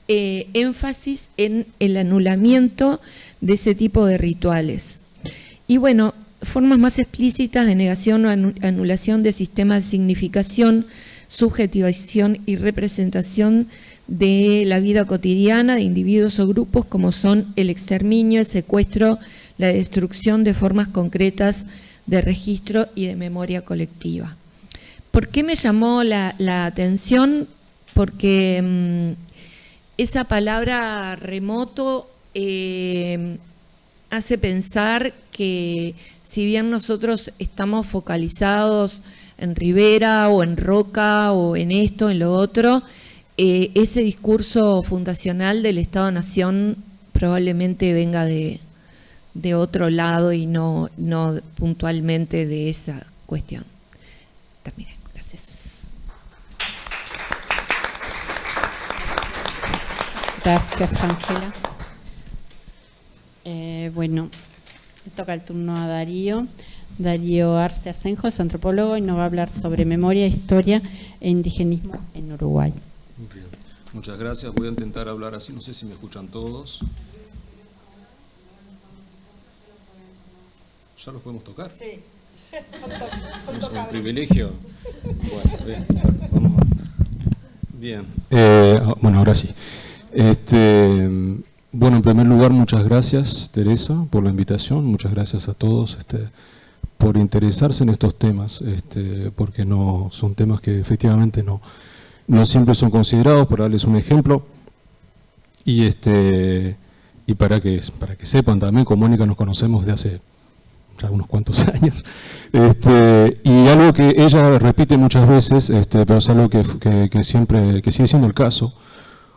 énfasis en el anulamiento de ese tipo de rituales. Y bueno, formas más explícitas de negación o anulación de sistemas de significación, subjetivación y representación de la vida cotidiana de individuos o grupos, como son el exterminio, el secuestro, la destrucción de formas concretas de registro y de memoria colectiva. ¿Por qué me llamó la atención? Porque esa palabra remoto hace pensar que si bien nosotros estamos focalizados en Rivera o en Roca o en esto, en lo otro, ese discurso fundacional del Estado-Nación probablemente venga de otro lado y no puntualmente de esa cuestión. Terminé. Gracias. Gracias, Ángela. Bueno, toca el turno a Darío. Darío Arce Asenjo es antropólogo y nos va a hablar sobre memoria, historia e indigenismo en Uruguay. Bien. Muchas gracias. Voy a intentar hablar así. No sé si me escuchan todos. ¿Ya los podemos tocar? Sí. Es un privilegio. Bueno, bien. Vamos a... Bien. Bueno, ahora sí. Bueno, en primer lugar, muchas gracias, Teresa, por la invitación. Muchas gracias a todos por interesarse en estos temas, porque no son temas que efectivamente no siempre son considerados. Por darles un ejemplo, y para que sepan también, con Mónica nos conocemos de hace ya unos cuantos años, y algo que ella repite muchas veces, pero es algo que sigue siendo el caso.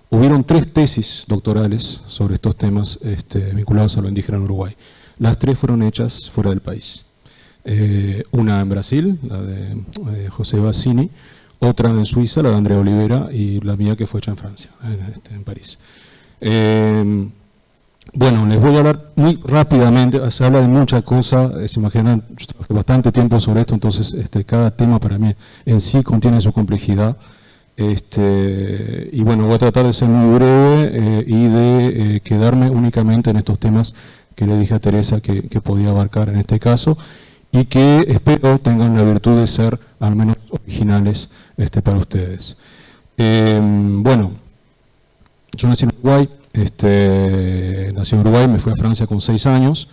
Hubieron 3 tesis doctorales sobre estos temas vinculados a lo indígena en Uruguay. Las 3 fueron hechas fuera del país. Una en Brasil, la de José Bassini, otra en Suiza, la de Andrea Olivera, y la mía que fue hecha en Francia, en París. Bueno, les voy a hablar muy rápidamente. Se habla de muchas cosas, se imaginan, yo trabajé bastante tiempo sobre esto, entonces cada tema para mí en sí contiene su complejidad. Y bueno, voy a tratar de ser muy breve y de quedarme únicamente en estos temas que le dije a Teresa que podía abarcar en este caso, y que espero tengan la virtud de ser al menos originales para ustedes. Bueno, yo nací en Uruguay, me fui a Francia con 6 años,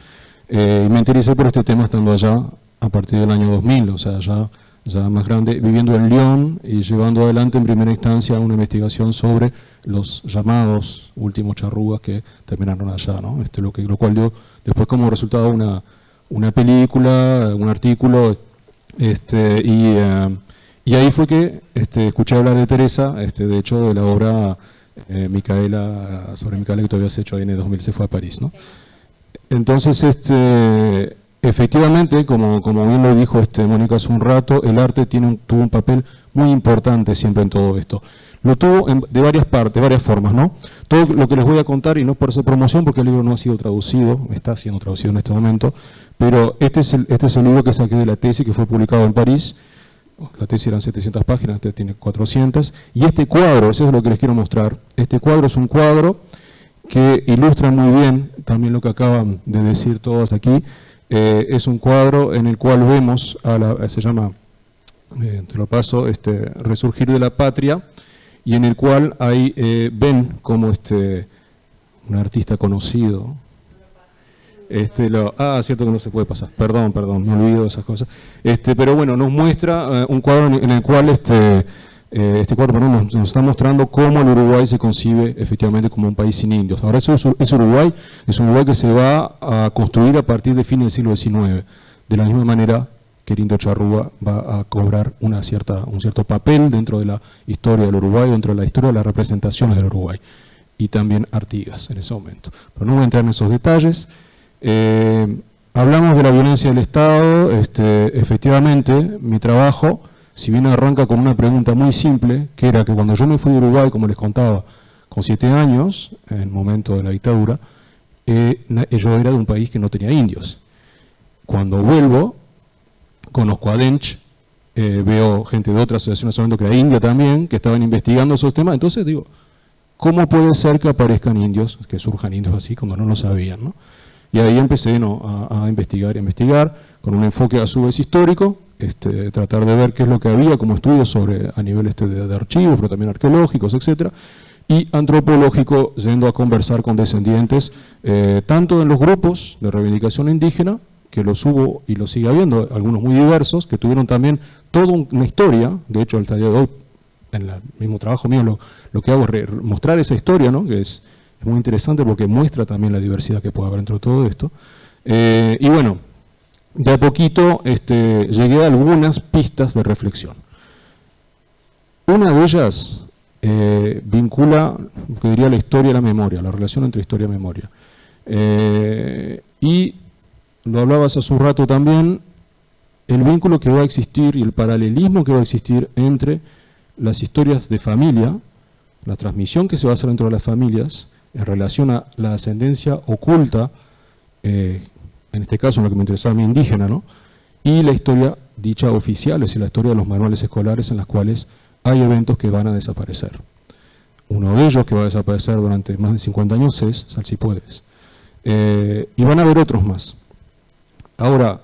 y me interesé por este tema estando allá a partir del año 2000, o sea, ya más grande, viviendo en Lyon y llevando adelante en primera instancia una investigación sobre los llamados últimos charrúas que terminaron allá, ¿no? Lo cual dio después como resultado una película, un artículo, y ahí fue que escuché hablar de Teresa, de hecho de la obra Micaela, sobre Micaela que tú habías hecho ahí en el 2000, se fue a París, ¿no? Entonces, efectivamente, como bien lo dijo Mónica hace un rato, el arte tuvo un papel muy importante siempre en todo esto. Lo tuvo de varias formas, ¿no? Todo lo que les voy a contar, y no por hacer promoción, porque el libro no ha sido traducido, está siendo traducido en este momento, pero este es el libro que saqué de la tesis que fue publicado en París. La tesis eran 700 páginas, este tiene 400, y este cuadro, eso es lo que les quiero mostrar. Este cuadro es un cuadro que ilustra muy bien también lo que acaban de decir todos aquí. Es un cuadro en el cual vemos, se llama, te lo paso, Resurgir de la Patria, y en el cual ahí ven como un artista conocido, cierto que no se puede pasar, perdón, me olvido de esas cosas, pero bueno, nos muestra un cuadro en el cual este cuadro nos está mostrando cómo el Uruguay se concibe efectivamente como un país sin indios. Ahora ese Uruguay es un Uruguay que se va a construir a partir de fines del siglo XIX, de la misma manera que el indio charrúa va a cobrar un cierto papel dentro de la historia del Uruguay, dentro de la historia de las representaciones del Uruguay, y también Artigas en ese momento. Pero no voy a entrar en esos detalles. Hablamos de la violencia del Estado. Efectivamente, mi trabajo, si bien arranca con una pregunta muy simple, que era que cuando yo me fui de Uruguay, como les contaba, con 7 años, en el momento de la dictadura, yo era de un país que no tenía indios. Cuando vuelvo, conozco a Dench, veo gente de otras asociaciones, que era india también, que estaban investigando esos temas. Entonces digo, ¿cómo puede ser que aparezcan indios, que surjan indios así, cuando no lo sabían, ¿no? Y ahí empecé a investigar, con un enfoque a su vez histórico, tratar de ver qué es lo que había como estudios a nivel de archivos, pero también arqueológicos, etcétera, y antropológico, yendo a conversar con descendientes, tanto en los grupos de reivindicación indígena, que los hubo y los sigue habiendo, algunos muy diversos, que tuvieron también toda una historia. De hecho, al día de hoy, en el mismo trabajo mío, lo que hago es mostrar esa historia, ¿no? Que es muy interesante porque muestra también la diversidad que puede haber dentro de todo esto. Y bueno, de a poquito llegué a algunas pistas de reflexión. Una de ellas vincula, que diría, la historia y la memoria, la relación entre historia y memoria. Y lo hablabas hace un rato también, el vínculo que va a existir y el paralelismo que va a existir entre las historias de familia, la transmisión que se va a hacer dentro de las familias, en relación a la ascendencia oculta, en este caso en lo que me interesaba a mí, indígena, ¿no? Y la historia dicha oficial, es decir, la historia de los manuales escolares en las cuales hay eventos que van a desaparecer. Uno de ellos que va a desaparecer durante más de 50 años es Salsipuedes. Y van a haber otros más. Ahora,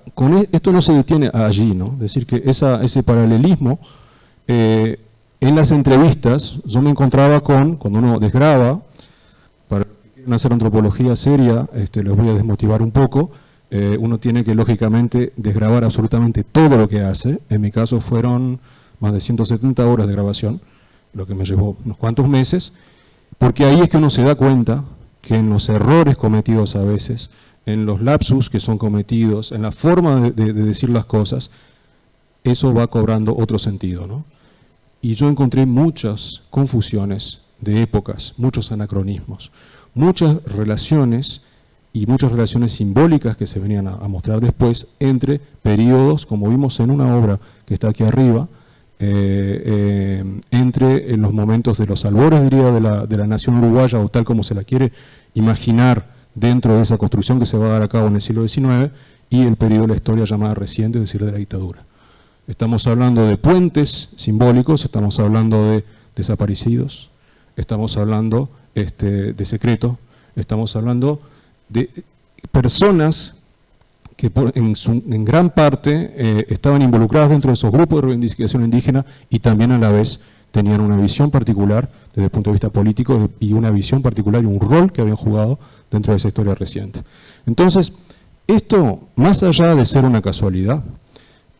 esto no se detiene allí, ¿no? Es decir, que ese paralelismo, en las entrevistas, yo me encontraba cuando uno desgraba, para que quieran hacer antropología seria, les voy a desmotivar un poco, uno tiene que lógicamente desgrabar absolutamente todo lo que hace. En mi caso fueron más de 170 horas de grabación, lo que me llevó unos cuantos meses, porque ahí es que uno se da cuenta que en los errores cometidos a veces, en los lapsus que son cometidos, en la forma de decir las cosas, eso va cobrando otro sentido, ¿no? Y yo encontré muchas confusiones de épocas, muchos anacronismos, muchas relaciones y muchas relaciones simbólicas que se venían a mostrar después entre periodos, como vimos en una obra que está aquí arriba, entre los momentos de los albores, diría, de la nación uruguaya, o tal como se la quiere imaginar dentro de esa construcción que se va a dar a cabo en el siglo XIX, y el periodo de la historia llamada reciente, es decir, de la dictadura. Estamos hablando de puentes simbólicos, estamos hablando de desaparecidos, estamos hablando de secreto, estamos hablando de personas que en gran parte estaban involucradas dentro de esos grupos de reivindicación indígena y también a la vez tenían una visión particular desde el punto de vista político y una visión particular y un rol que habían jugado dentro de esa historia reciente. Entonces, esto, más allá de ser una casualidad,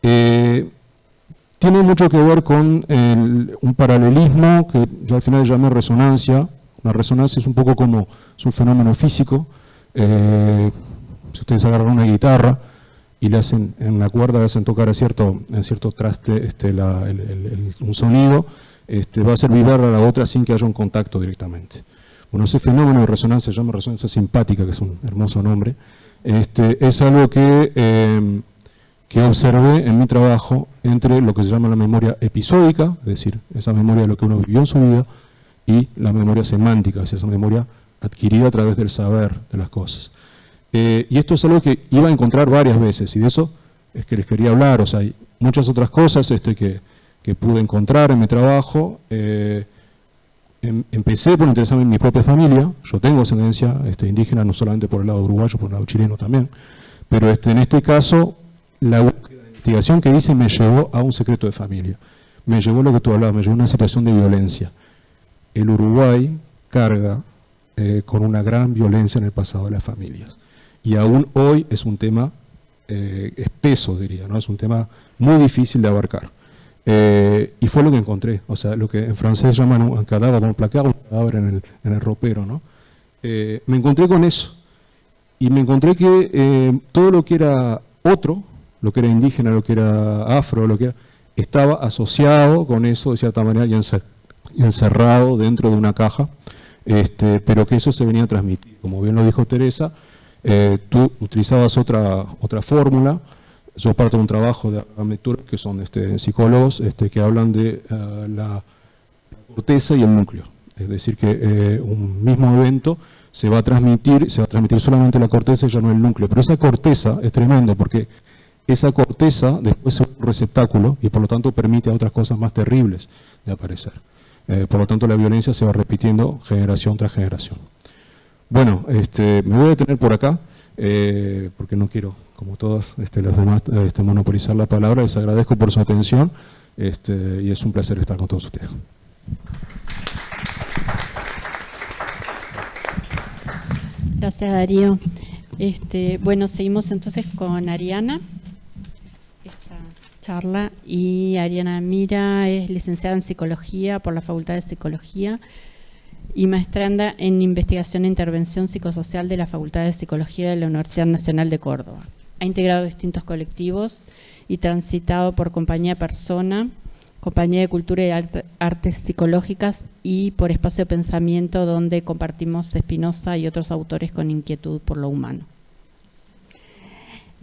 tiene mucho que ver con un paralelismo que yo al final llamé resonancia. La resonancia es un poco como, es un fenómeno físico. Si ustedes agarran una guitarra y le hacen, en la cuerda le hacen tocar en cierto traste un sonido, va a hacer vibrar a la otra sin que haya un contacto directamente. Bueno, ese fenómeno de resonancia se llama resonancia simpática, que es un hermoso nombre. Es algo que observé en mi trabajo entre lo que se llama la memoria episódica, es decir, esa memoria de lo que uno vivió en su vida, y la memoria semántica, es decir, esa memoria adquirida a través del saber de las cosas. Y esto es algo que iba a encontrar varias veces, y de eso es que les quería hablar. O sea, hay muchas otras cosas que pude encontrar en mi trabajo. Empecé por interesarme en mi propia familia. Yo tengo ascendencia indígena, no solamente por el lado uruguayo, por el lado chileno también. Pero en este caso, la investigación que hice me llevó a un secreto de familia. Me llevó a lo que tú hablabas, me llevó a una situación de violencia. El Uruguay carga con una gran violencia en el pasado de las familias. Y aún hoy es un tema espeso, diría, ¿no? Es un tema muy difícil de abarcar. Y fue lo que encontré, o sea, lo que en francés llaman un cadáver, un cadáver en el ropero, ¿no? Me encontré con eso. Y me encontré que todo lo que era otro, lo que era indígena, lo que era afro, lo que era, estaba asociado con eso de cierta manera y encerrado dentro de una caja, pero que eso se venía a transmitir. Como bien lo dijo Teresa, tú utilizabas otra fórmula. Yo parto de un trabajo de Ametur, que son psicólogos que hablan de la corteza y el núcleo. Es decir, que un mismo evento se va a transmitir solamente la corteza y ya no el núcleo. Pero esa corteza es tremendo porque esa corteza después es un receptáculo y por lo tanto permite a otras cosas más terribles de aparecer. Por lo tanto la violencia se va repitiendo generación tras generación. Bueno, me voy a detener por acá porque no quiero, como todos los demás, monopolizar la palabra. Les agradezco por su atención y es un placer estar con todos ustedes. Gracias, Darío. Bueno, seguimos entonces con Ariana, esta charla. Y Ariana Mira es licenciada en Psicología por la Facultad de Psicología y maestranda en Investigación e Intervención Psicosocial de la Facultad de Psicología de la Universidad Nacional de Córdoba. Ha integrado distintos colectivos y transitado por Compañía Persona, Compañía de Cultura y Artes Psicológicas y por Espacio de Pensamiento, donde compartimos Spinoza y otros autores con inquietud por lo humano.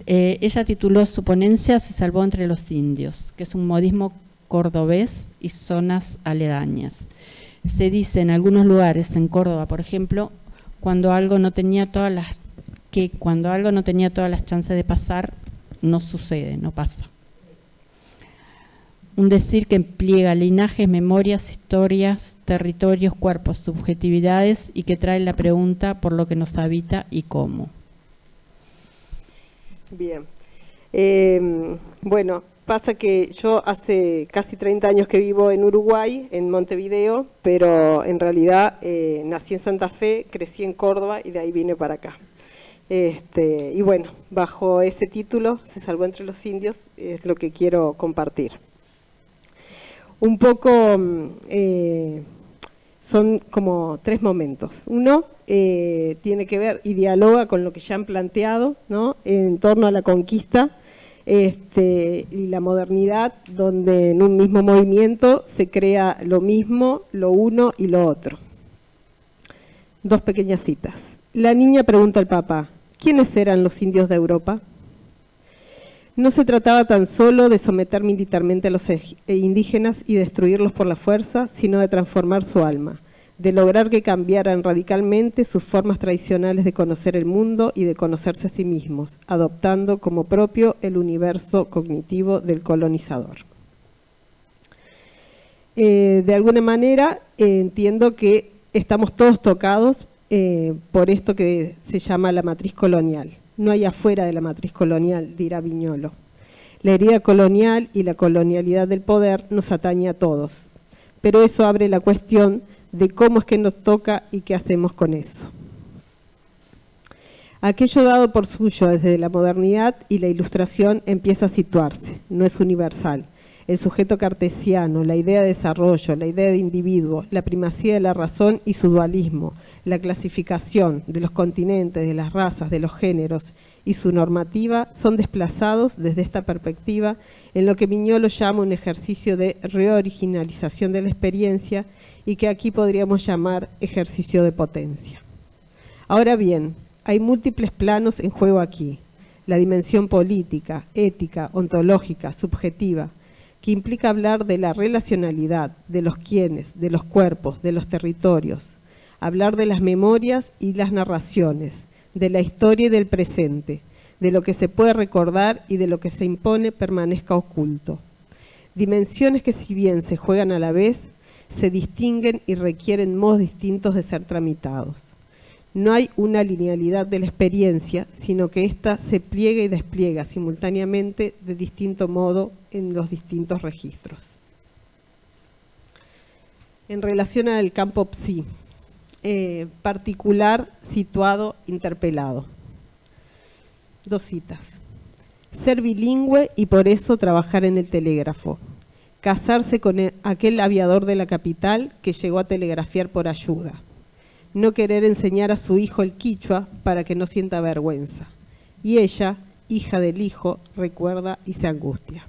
Ella tituló su ponencia Se salvó entre los indios, que es un modismo cordobés y zonas aledañas. Se dice en algunos lugares, en Córdoba, por ejemplo, cuando algo no tenía todas las chances de pasar, no sucede, no pasa. Un decir que pliega linajes, memorias, historias, territorios, cuerpos, subjetividades y que trae la pregunta por lo que nos habita y cómo. Bien. Bueno, pasa que yo hace casi 30 años que vivo en Uruguay, en Montevideo, pero en realidad nací en Santa Fe, crecí en Córdoba y de ahí vine para acá. Y bueno, bajo ese título, Se salvó entre los indios, es lo que quiero compartir. Un poco son como tres momentos. Uno tiene que ver y dialoga con lo que ya han planteado, ¿no? En torno a la conquista y la modernidad, donde en un mismo movimiento se crea lo mismo, lo uno y lo otro. Dos pequeñas citas. La niña pregunta al papá, ¿quiénes eran los indios de Europa? No se trataba tan solo de someter militarmente a los indígenas y destruirlos por la fuerza, sino de transformar su alma, de lograr que cambiaran radicalmente sus formas tradicionales de conocer el mundo y de conocerse a sí mismos, adoptando como propio el universo cognitivo del colonizador. De alguna manera entiendo que estamos todos tocados por esto que se llama la matriz colonial. No hay afuera de la matriz colonial, dirá Viñolo. La herida colonial y la colonialidad del poder nos atañe a todos, pero eso abre la cuestión de cómo es que nos toca y qué hacemos con eso. Aquello dado por suyo desde la modernidad y la Ilustración empieza a situarse, no es universal. El sujeto cartesiano, la idea de desarrollo, la idea de individuo, la primacía de la razón y su dualismo, la clasificación de los continentes, de las razas, de los géneros y su normativa son desplazados desde esta perspectiva en lo que Viñolo llama un ejercicio de reoriginalización de la experiencia y que aquí podríamos llamar ejercicio de potencia. Ahora bien, hay múltiples planos en juego aquí, la dimensión política, ética, ontológica, subjetiva, que implica hablar de la relacionalidad, de los quiénes, de los cuerpos, de los territorios, hablar de las memorias y las narraciones, de la historia y del presente, de lo que se puede recordar y de lo que se impone permanezca oculto. Dimensiones que si bien se juegan a la vez, se distinguen y requieren modos distintos de ser tramitados. No hay una linealidad de la experiencia, sino que ésta se pliega y despliega simultáneamente de distinto modo en los distintos registros. En relación al campo psi, particular, situado, interpelado. Dos citas. Ser bilingüe y por eso trabajar en el telégrafo. Casarse con aquel aviador de la capital que llegó a telegrafiar por ayuda. No querer enseñar a su hijo el quichua para que no sienta vergüenza. Y ella, hija del hijo, recuerda y se angustia.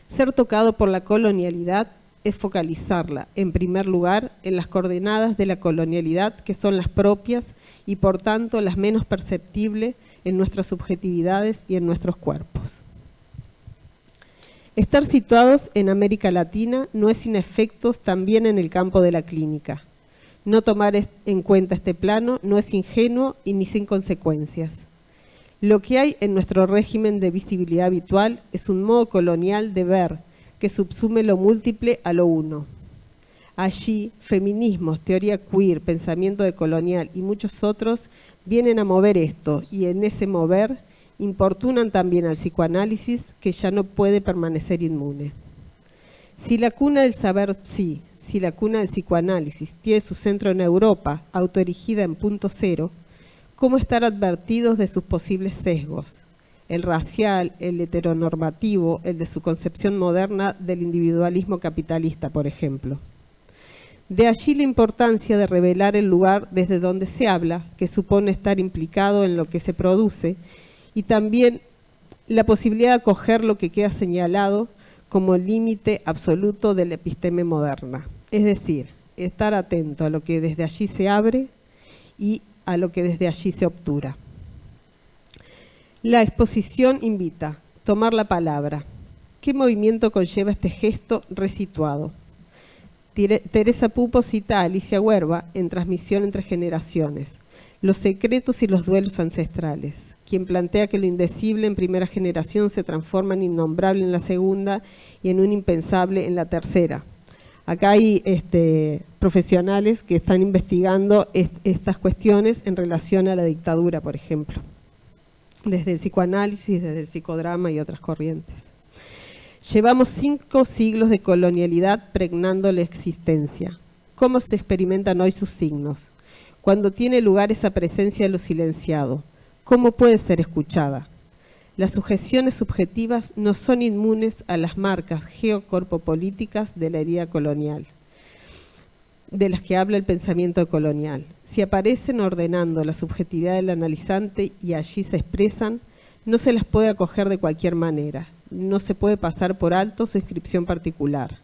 Ser tocado por la colonialidad es focalizarla, en primer lugar, en las coordenadas de la colonialidad que son las propias y por tanto las menos perceptibles en nuestras subjetividades y en nuestros cuerpos. Estar situados en América Latina no es sin efectos también en el campo de la clínica. No tomar en cuenta este plano no es ingenuo y ni sin consecuencias. Lo que hay en nuestro régimen de visibilidad habitual es un modo colonial de ver que subsume lo múltiple a lo uno. Allí, feminismos, teoría queer, pensamiento decolonial y muchos otros vienen a mover esto y en ese mover importunan también al psicoanálisis que ya no puede permanecer inmune. Si la cuna del saber psi, si la cuna del psicoanálisis tiene su centro en Europa, autoerigida en punto cero, ¿cómo estar advertidos de sus posibles sesgos? El racial, el heteronormativo, el de su concepción moderna del individualismo capitalista, por ejemplo. De allí la importancia de revelar el lugar desde donde se habla, que supone estar implicado en lo que se produce, y también la posibilidad de acoger lo que queda señalado como límite absoluto de la episteme moderna. Es decir, estar atento a lo que desde allí se abre y a lo que desde allí se obtura. La exposición invita a tomar la palabra. ¿Qué movimiento conlleva este gesto resituado? Teresa Pupo cita a Alicia Huerva en Transmisión entre generaciones, los secretos y los duelos ancestrales, quien plantea que lo indecible en primera generación se transforma en innombrable en la segunda y en un impensable en la tercera. Acá hay profesionales que están investigando estas cuestiones en relación a la dictadura, por ejemplo, desde el psicoanálisis, desde el psicodrama y otras corrientes. Llevamos 5 siglos de colonialidad pregnando la existencia. ¿Cómo se experimentan hoy sus signos? Cuando tiene lugar esa presencia de lo silenciado, ¿cómo puede ser escuchada? Las sujeciones subjetivas no son inmunes a las marcas geocorpopolíticas de la herida colonial, de las que habla el pensamiento colonial. Si aparecen ordenando la subjetividad del analizante y allí se expresan, no se las puede acoger de cualquier manera. No se puede pasar por alto su inscripción particular.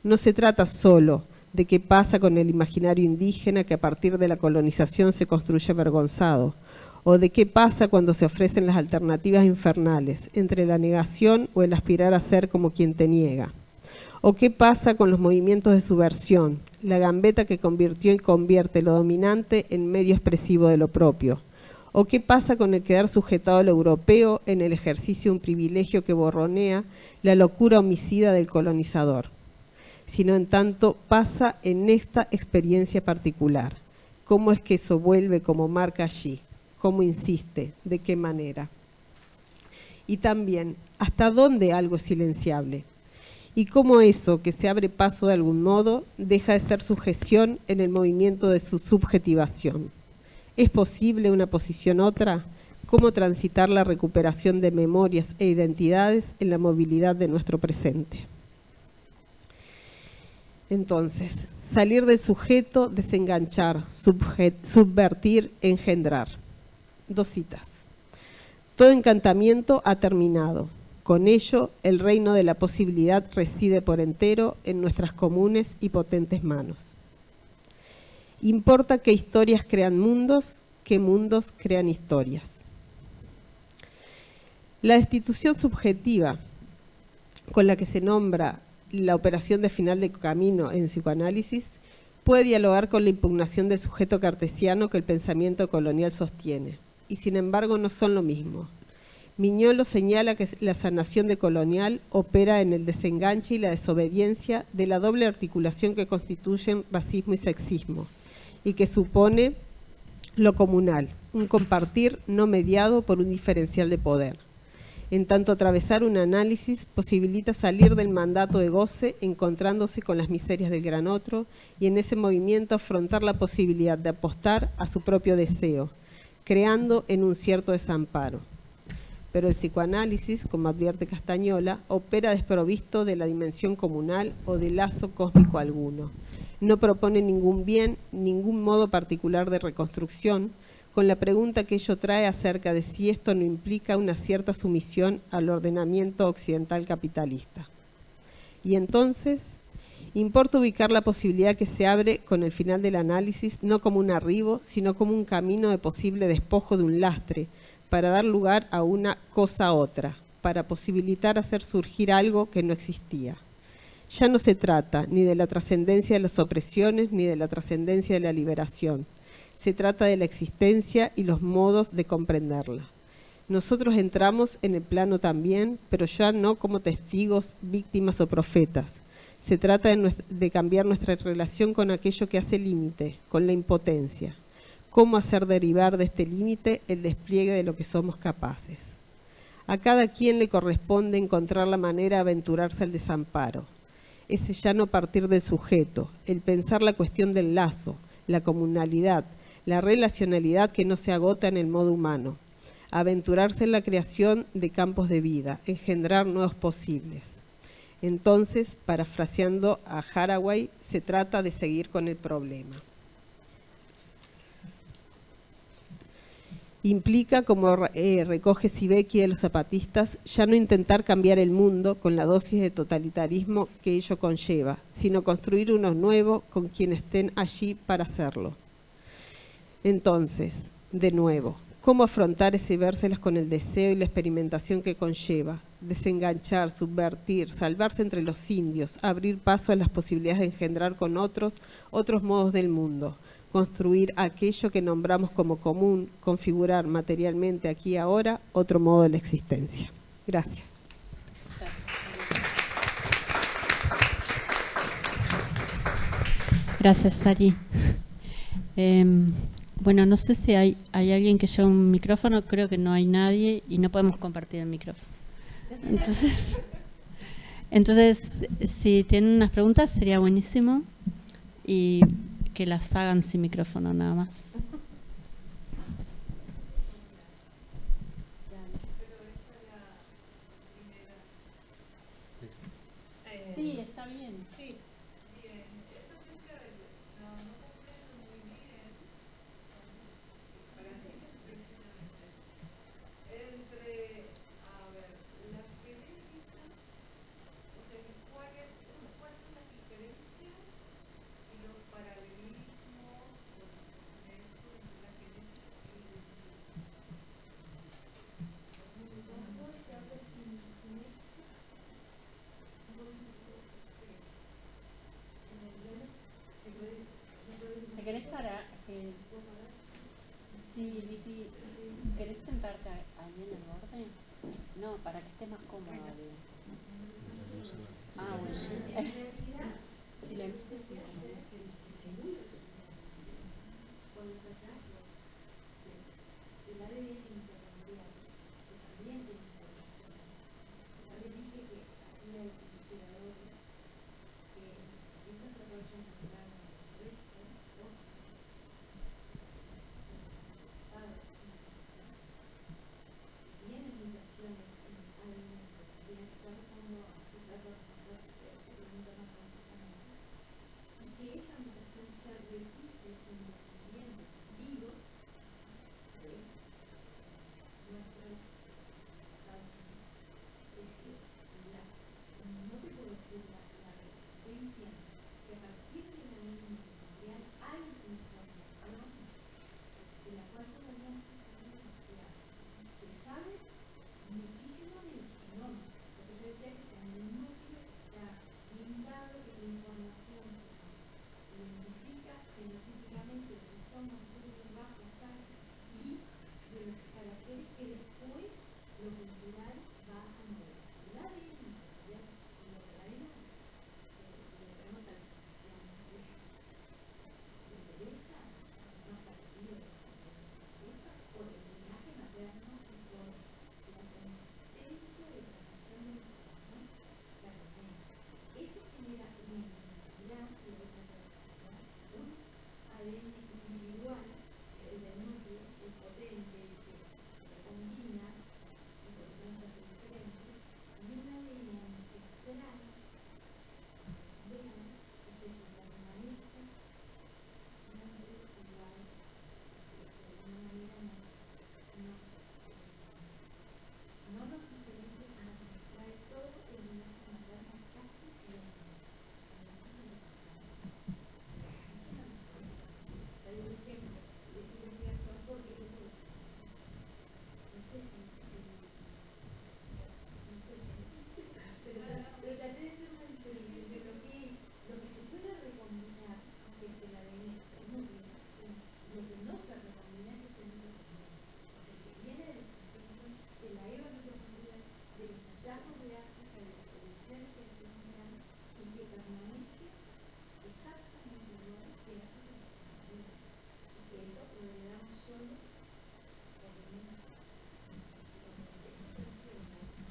No se trata solo de qué pasa con el imaginario indígena que a partir de la colonización se construye avergonzado, o de qué pasa cuando se ofrecen las alternativas infernales entre la negación o el aspirar a ser como quien te niega, o qué pasa con los movimientos de subversión, la gambeta que convirtió y convierte lo dominante en medio expresivo de lo propio, o qué pasa con el quedar sujetado a lo europeo en el ejercicio de un privilegio que borronea la locura homicida del colonizador, sino en tanto pasa en esta experiencia particular. cómo es que eso vuelve como marca allí, cómo insiste, de qué manera. Y también, ¿hasta dónde algo es silenciable? Y cómo eso, que se abre paso de algún modo, deja de ser sujeción en el movimiento de su subjetivación. ¿Es posible una posición otra? ¿Cómo transitar la recuperación de memorias e identidades en la movilidad de nuestro presente? Entonces, salir del sujeto, desenganchar, subvertir, engendrar. 2 citas. Todo encantamiento ha terminado. Con ello, el reino de la posibilidad reside por entero en nuestras comunes y potentes manos. Importa qué historias crean mundos, qué mundos crean historias. La destitución subjetiva con la que se nombra la operación de final de camino en psicoanálisis puede dialogar con la impugnación del sujeto cartesiano que el pensamiento colonial sostiene, y sin embargo no son lo mismo. Miñolo señala que la sanación de colonial opera en el desenganche y la desobediencia de la doble articulación que constituyen racismo y sexismo, y que supone lo comunal, un compartir no mediado por un diferencial de poder. En tanto, atravesar un análisis posibilita salir del mandato de goce, encontrándose con las miserias del gran otro, y en ese movimiento afrontar la posibilidad de apostar a su propio deseo, creando en un cierto desamparo. Pero el psicoanálisis, como advierte Castañola, opera desprovisto de la dimensión comunal o de lazo cósmico alguno. No propone ningún bien, ningún modo particular de reconstrucción, con la pregunta que ello trae acerca de si esto no implica una cierta sumisión al ordenamiento occidental capitalista. Y entonces, importa ubicar la posibilidad que se abre con el final del análisis no como un arribo, sino como un camino de posible despojo de un lastre, para dar lugar a una cosa otra, para posibilitar hacer surgir algo que no existía. Ya no se trata ni de la trascendencia de las opresiones ni de la trascendencia de la liberación. Se trata de la existencia y los modos de comprenderla. Nosotros entramos en el plano también, pero ya no como testigos, víctimas o profetas. Se trata de cambiar nuestra relación con aquello que hace límite, con la impotencia. Cómo hacer derivar de este límite el despliegue de lo que somos capaces. A cada quien le corresponde encontrar la manera de aventurarse al desamparo. Ese ya no partir del sujeto, el pensar la cuestión del lazo, la comunalidad, la relacionalidad que no se agota en el modo humano. Aventurarse en la creación de campos de vida, engendrar nuevos posibles. Entonces, parafraseando a Haraway, se trata de seguir con el problema. Implica, como recoge Sibeki de los zapatistas, ya no intentar cambiar el mundo con la dosis de totalitarismo que ello conlleva, sino construir uno nuevo con quienes estén allí para hacerlo. Entonces, de nuevo, ¿cómo afrontar ese vérselas con el deseo y la experimentación que conlleva? Desenganchar, subvertir, salvarse entre los indios, abrir paso a las posibilidades de engendrar con otros modos del mundo, construir aquello que nombramos como común, configurar materialmente aquí y ahora otro modo de la existencia. Gracias. Gracias, Sari. Bueno, no sé si hay alguien que lleve un micrófono, creo que no hay nadie y no podemos compartir el micrófono. Entonces, si tienen unas preguntas sería buenísimo y que las hagan sin micrófono nada más. Sí, está bien. Sí. ¿Te querés parar? Sí, Vicky, ¿querés sentarte ahí en el borde? No, para que estés más cómoda. Ah, bueno. Si la luz es con los hallazgos del ADN intermediario, que también tiene información. También dije que había identificadores que estos desarrollos naturales de los restos óseos pasados tienen mutaciones en ADN intermediario, ya respondo a tus datos más preguntas más básicas, y que esa mutación se repite en descendientes vivos de nuestros pasados. Es decir, no te puedo decir la resistencia, que a partir de la línea mundial hay información de la cual todavía no se sabe demasiado. Se sabe muchísimo del genoma, porque yo decía que cuando el núcleo está blindado de la información que nos identifica genéticamente lo que somos nosotros bajo sangre y de los caracteres que después lo cultural va a mover. El ADN mundial, lo traemos a la exposición de Teresa, más partido de Teresa, por el linaje materno y por la consistencia de transmisión de información que tenemos. Eso genera una identidad y otra personalidad, un ADN individual, el del núcleo, el potente, el que combina, y por eso nos hace diferentes, y un ADN ancestral, vean, es el que permanece siempre igual, que de alguna manera no nos diferencia, sino que nos trae todo el linaje materno casi lo mismo. Hay un ejemplo de investigación porque no sé si pero traté de hacer una diferencia entre lo que se puede recombinar, que es el ADN, lo que no se recombina, que es el mitocondria, es el que viene de los insectos, de la EVA mitocondrial, de los hallazgos de África, de las producciones que se generan y que permanece exactamente igual que hace 60 años. Y que eso lo heredamos solo por lo menos.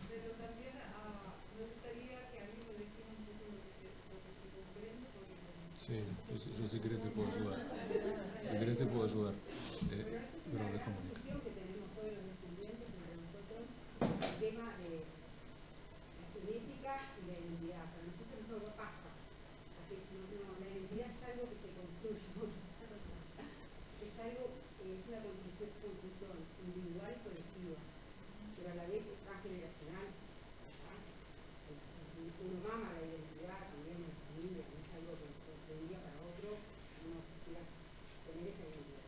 Pero también me gustaría que a mí me dijera un poco lo que comprendo, porque... Sí, yo si querés te puedo ayudar. Si querés te puedo ayudar. Pero es una discusión que tenemos hoy los descendientes entre nosotros, el tema de la genética y la identidad. Para nosotros no lo pasa. La identidad es algo que se construye, es algo que es una construcción individual y colectiva, pero a la vez es transgeneracional. Uno mama la identidad también en la familia, no es algo que de un día para otro uno quisiera tener esa identidad.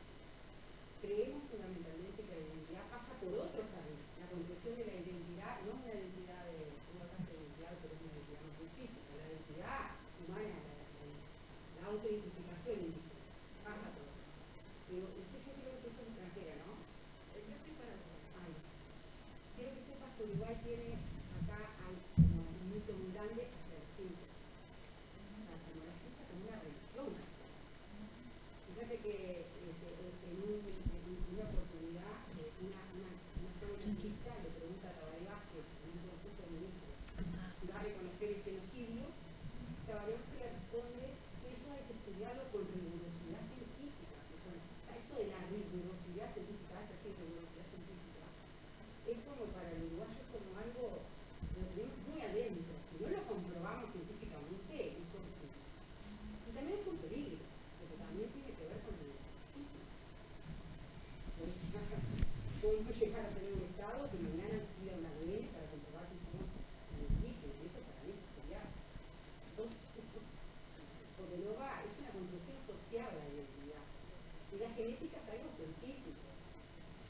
Creemos fundamentalmente que la identidad pasa por otros caminos. La construcción de la identidad no es una identidad de una clase identidad, pero es una identidad más física. La identidad humana, la autoidentificación indígena, pasa por eso. Pero yo creo que eso es extranjera, ¿no? Yo estoy para quiero que sepas que Uruguay tiene acá como un mito muy grande hacia la ciencia. Como la ciencia como una religión. Fíjate que en una oportunidad una joven artista le pregunta a Tabaré Vázquez en un consejo de ministros si va a reconocer el genocidio. Tabaré Vázquez le responde que eso hay que estudiarlo con rigurosidad científica. Eso de la rigurosidad científica, esa sí, rigurosidad científica, es como para el uruguayo es como algo lo tenemos muy adentro. Si no lo comprobamos científicamente, es corruptivo. Y también es un peligro, porque también tiene que ver con el marxismo. Por eso podemos llegar a tener un Estado que mañana pida una ley para comprobar si somos indígenas. Eso para mí sería porque no va, es una construcción social la identidad. Y la genética es algo científico,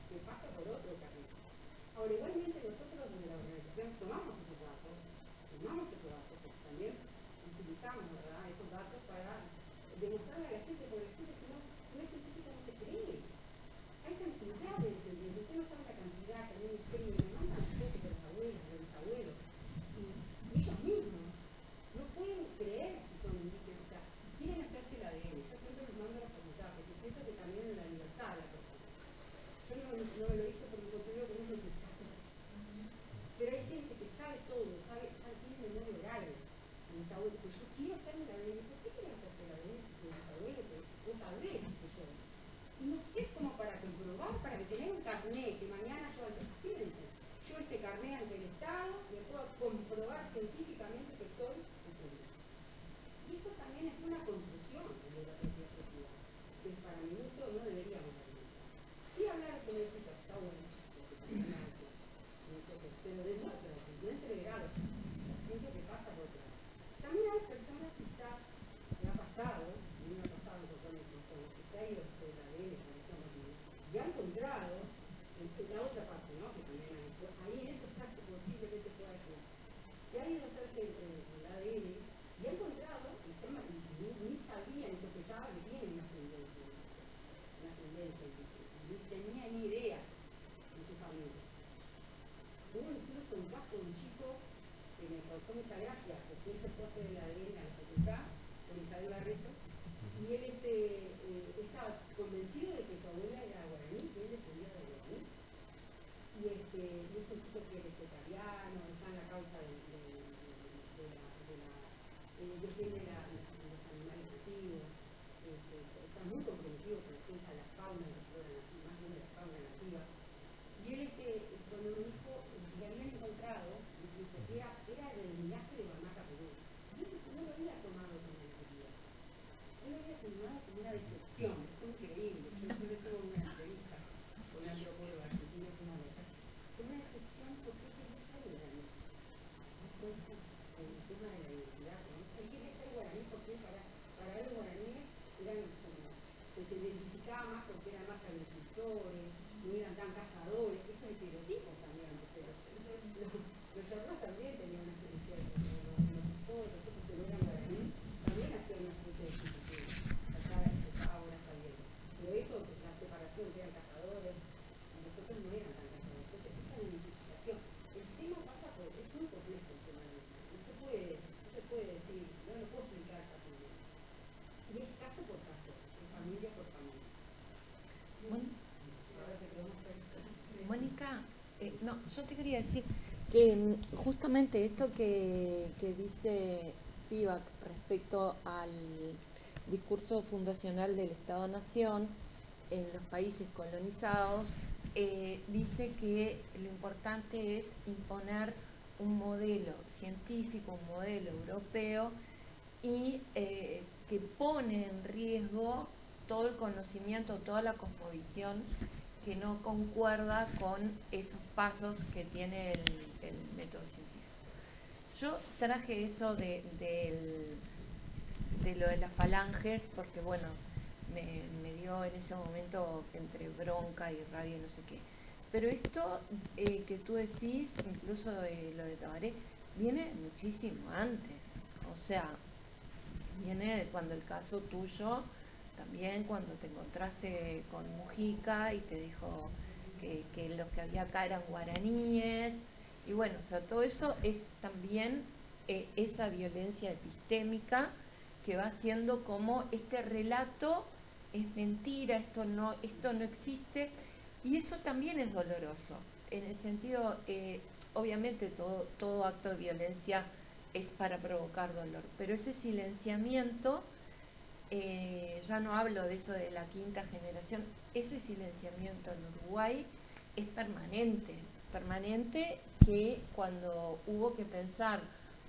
que pasa por otro camino. Ahora, igualmente nosotros desde la organización tomamos esos datos, porque también utilizamos, ¿verdad?, esos datos para demostrarle a la gente, porque la gente si no es científica no te cree. Hay cantidad de descendientes, usted no sabe la cantidad, también el premio, me mandan las fotos de los abuelos, de los abuelos, y ellos mismos no pueden creer si son indígenas, o sea, quieren hacerse el ADN. Yo siempre les mando la facultad, porque pienso que también en la no me lo hizo porque considero que no es necesario. Pero hay gente que sabe todo, tiene memoria oral. Mis abuelos, pues yo quiero hacerme la ADN. ¿Por qué quería hacerte la ADN si tienes abuelo? Vos sabrés que yo. Y no sé cómo para comprobar, para que tener un carnet, que mañana yo, así me dicen, yo este carnet ante el Estado, me puedo comprobar científicamente que soy enfermera. Y eso también es una conclusión de la propia sociedad, que para mi gusto no deberíamos alimentar. Sí hablar con el chico está bueno, porque también pero de otro, no entreverado, la ciencia que pasa por otra. También hay personas quizás, me ha pasado, a mí me ha pasado con otras personas, que se ha ido de la ADN, y ha encontrado, en la otra parte, ¿no? Que también hay, ahí en esos casos posiblemente pueda ser. Y ha ido a hacerse el ADN, y ha encontrado, ni sabía, ni sospechaba que tiene una ascendencia, ni tenía ni idea de su familia. Hubo incluso un caso de un chico que me causó mucha gracia, porque él se fue a hacer el ADN a la facultad con Isabel Barreto, y él estaba convencido de que su abuela era guaraní, que él descendía de guaraní. Y es un chico que es vegetariano, está en la causa defiende los animales nativos, está muy comprometido con la defensa de la fauna, más bien de la fauna nativa. Y él cuando me dijo, le habían encontrado, incluso era del linaje de Bamaca Perú. Yo no lo había tomado como una actividad. Él lo había tomado como una decepción, fue increíble. Yo le hice una entrevista con un antropólogo argentino que una vez. Fue una decepción porque él quería ser guaraní. Eso es el tema de la identidad, ¿no? Él quería ser guaraní porque para él los guaraníes eran como, se identificaba más porque eran más agricultores, no eran tan cazadores, esos estereotipos también, pero los chorros también tenían una especie de los que no eran guaraní, también hacían una especie de institución, ahora está bien. Pero eso, la separación, que eran cazadores, nosotros no eran tan cazadores, entonces esa identificación. El tema pasa por, es muy complejo el tema de eso, no se puede decir, no lo puedo explicar fácilmente. Y es caso por caso, es familia por familia. Mónica, no, yo te quería decir que justamente esto que dice Spivak respecto al discurso fundacional del Estado-Nación en los países colonizados, dice que lo importante es imponer un modelo científico, un modelo europeo y que pone en riesgo todo el conocimiento, toda la cosmovisión que no concuerda con esos pasos que tiene el método científico. Yo traje eso de lo de las falanges porque, bueno, me dio en ese momento entre bronca y rabia y no sé qué. Pero esto que tú decís, incluso de lo de Tabaré, viene muchísimo antes. O sea, viene de cuando el caso tuyo, también cuando te encontraste con Mujica y te dijo que los que había acá eran guaraníes. Y bueno, o sea, todo eso es también esa violencia epistémica que va haciendo como este relato es mentira, esto no existe. Y eso también es doloroso, en el sentido, obviamente todo acto de violencia es para provocar dolor, pero ese silenciamiento, ya no hablo de eso de la quinta generación, ese silenciamiento en Uruguay es permanente que cuando hubo que pensar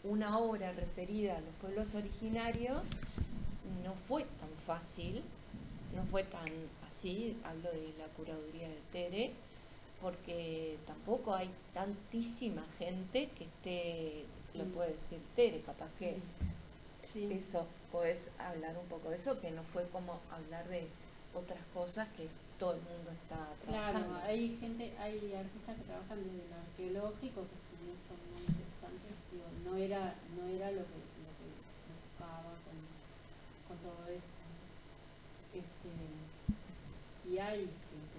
una obra referida a los pueblos originarios, no fue tan fácil, no fue tan así, hablo de la curaduría de Tere, porque tampoco hay tantísima gente que esté, lo puede decir Tere, capaz que sí. Eso, podés hablar un poco de eso, que no fue como hablar de otras cosas que todo el mundo está trabajando. Claro, hay artistas que trabajan desde lo arqueológico, que también son muy interesantes, digo, no era lo que buscaba con todo esto. Y hay gente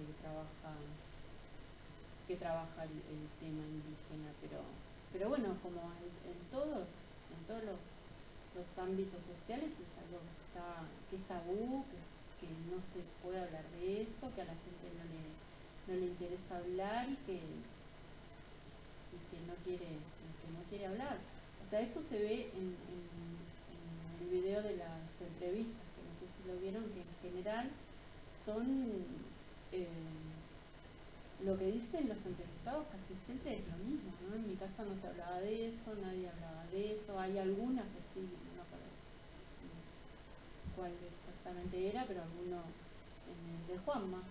que trabaja el tema indígena, pero bueno, como en todos los ámbitos sociales es algo que es tabú, que no se puede hablar de eso, que a la gente no le interesa hablar y que no quiere hablar. O sea, eso se ve en el video de las entrevistas, que no sé si lo vieron, que en general son lo que dicen los entrevistados casi siempre es lo mismo, ¿no? En mi casa no se hablaba de eso, nadie hablaba de eso, hay algunas que sí, no recuerdo cuál exactamente era, pero alguno en el de Juanma.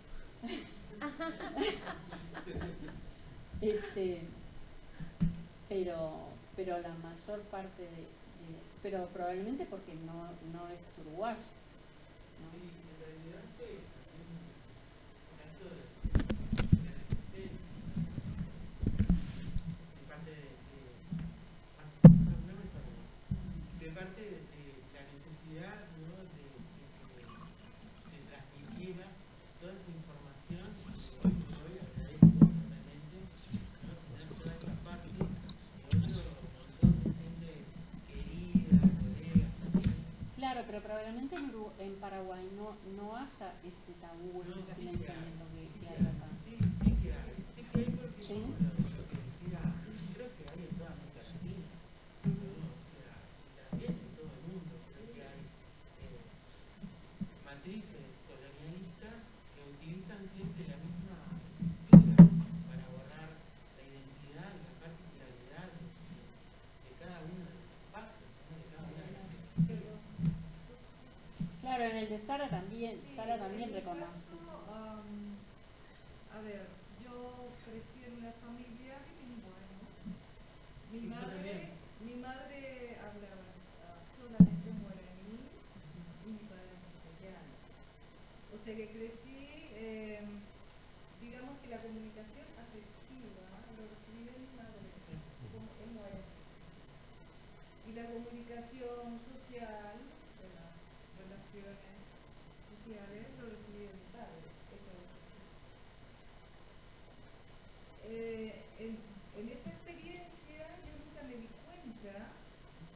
Pero la mayor parte pero probablemente porque no es uruguayo, ¿no? Sí, en realidad fue un acto de resistencia de parte de parte de la necesidad, ¿no? de que se transmitiera toda esa información que hoy agradezco totalmente, ¿no? Tener toda esta parte de otro montón de gente querida, colegas también. Claro, pero probablemente en Paraguay no haya ese tabú, ese silenciamiento que hay acá. Sí que hay porque ¿Sí? como lo que decía, creo que hay en toda América Latina, ¿no? O sea, también en todo el mundo, creo que hay matrices colonialistas que utilizan siempre la misma estructura para borrar la identidad y la particularidad de cada uno de los espacios, ¿no? De cada una de las expresiones. Claro, en el de Sara también, Sí, Sara también en mi reconoce. caso, a ver, yo crecí en una familia bilingüe, ¿no? Mi madre hablaba solamente guaraní y mi padre castellano. O sea que crecí, digamos que la comunicación afectiva lo recibí de mi madre, como en guaraní. Y la comunicación social, de las relaciones sociales, lo recibí de mi padre. Eso es así. En esa experiencia yo nunca me di cuenta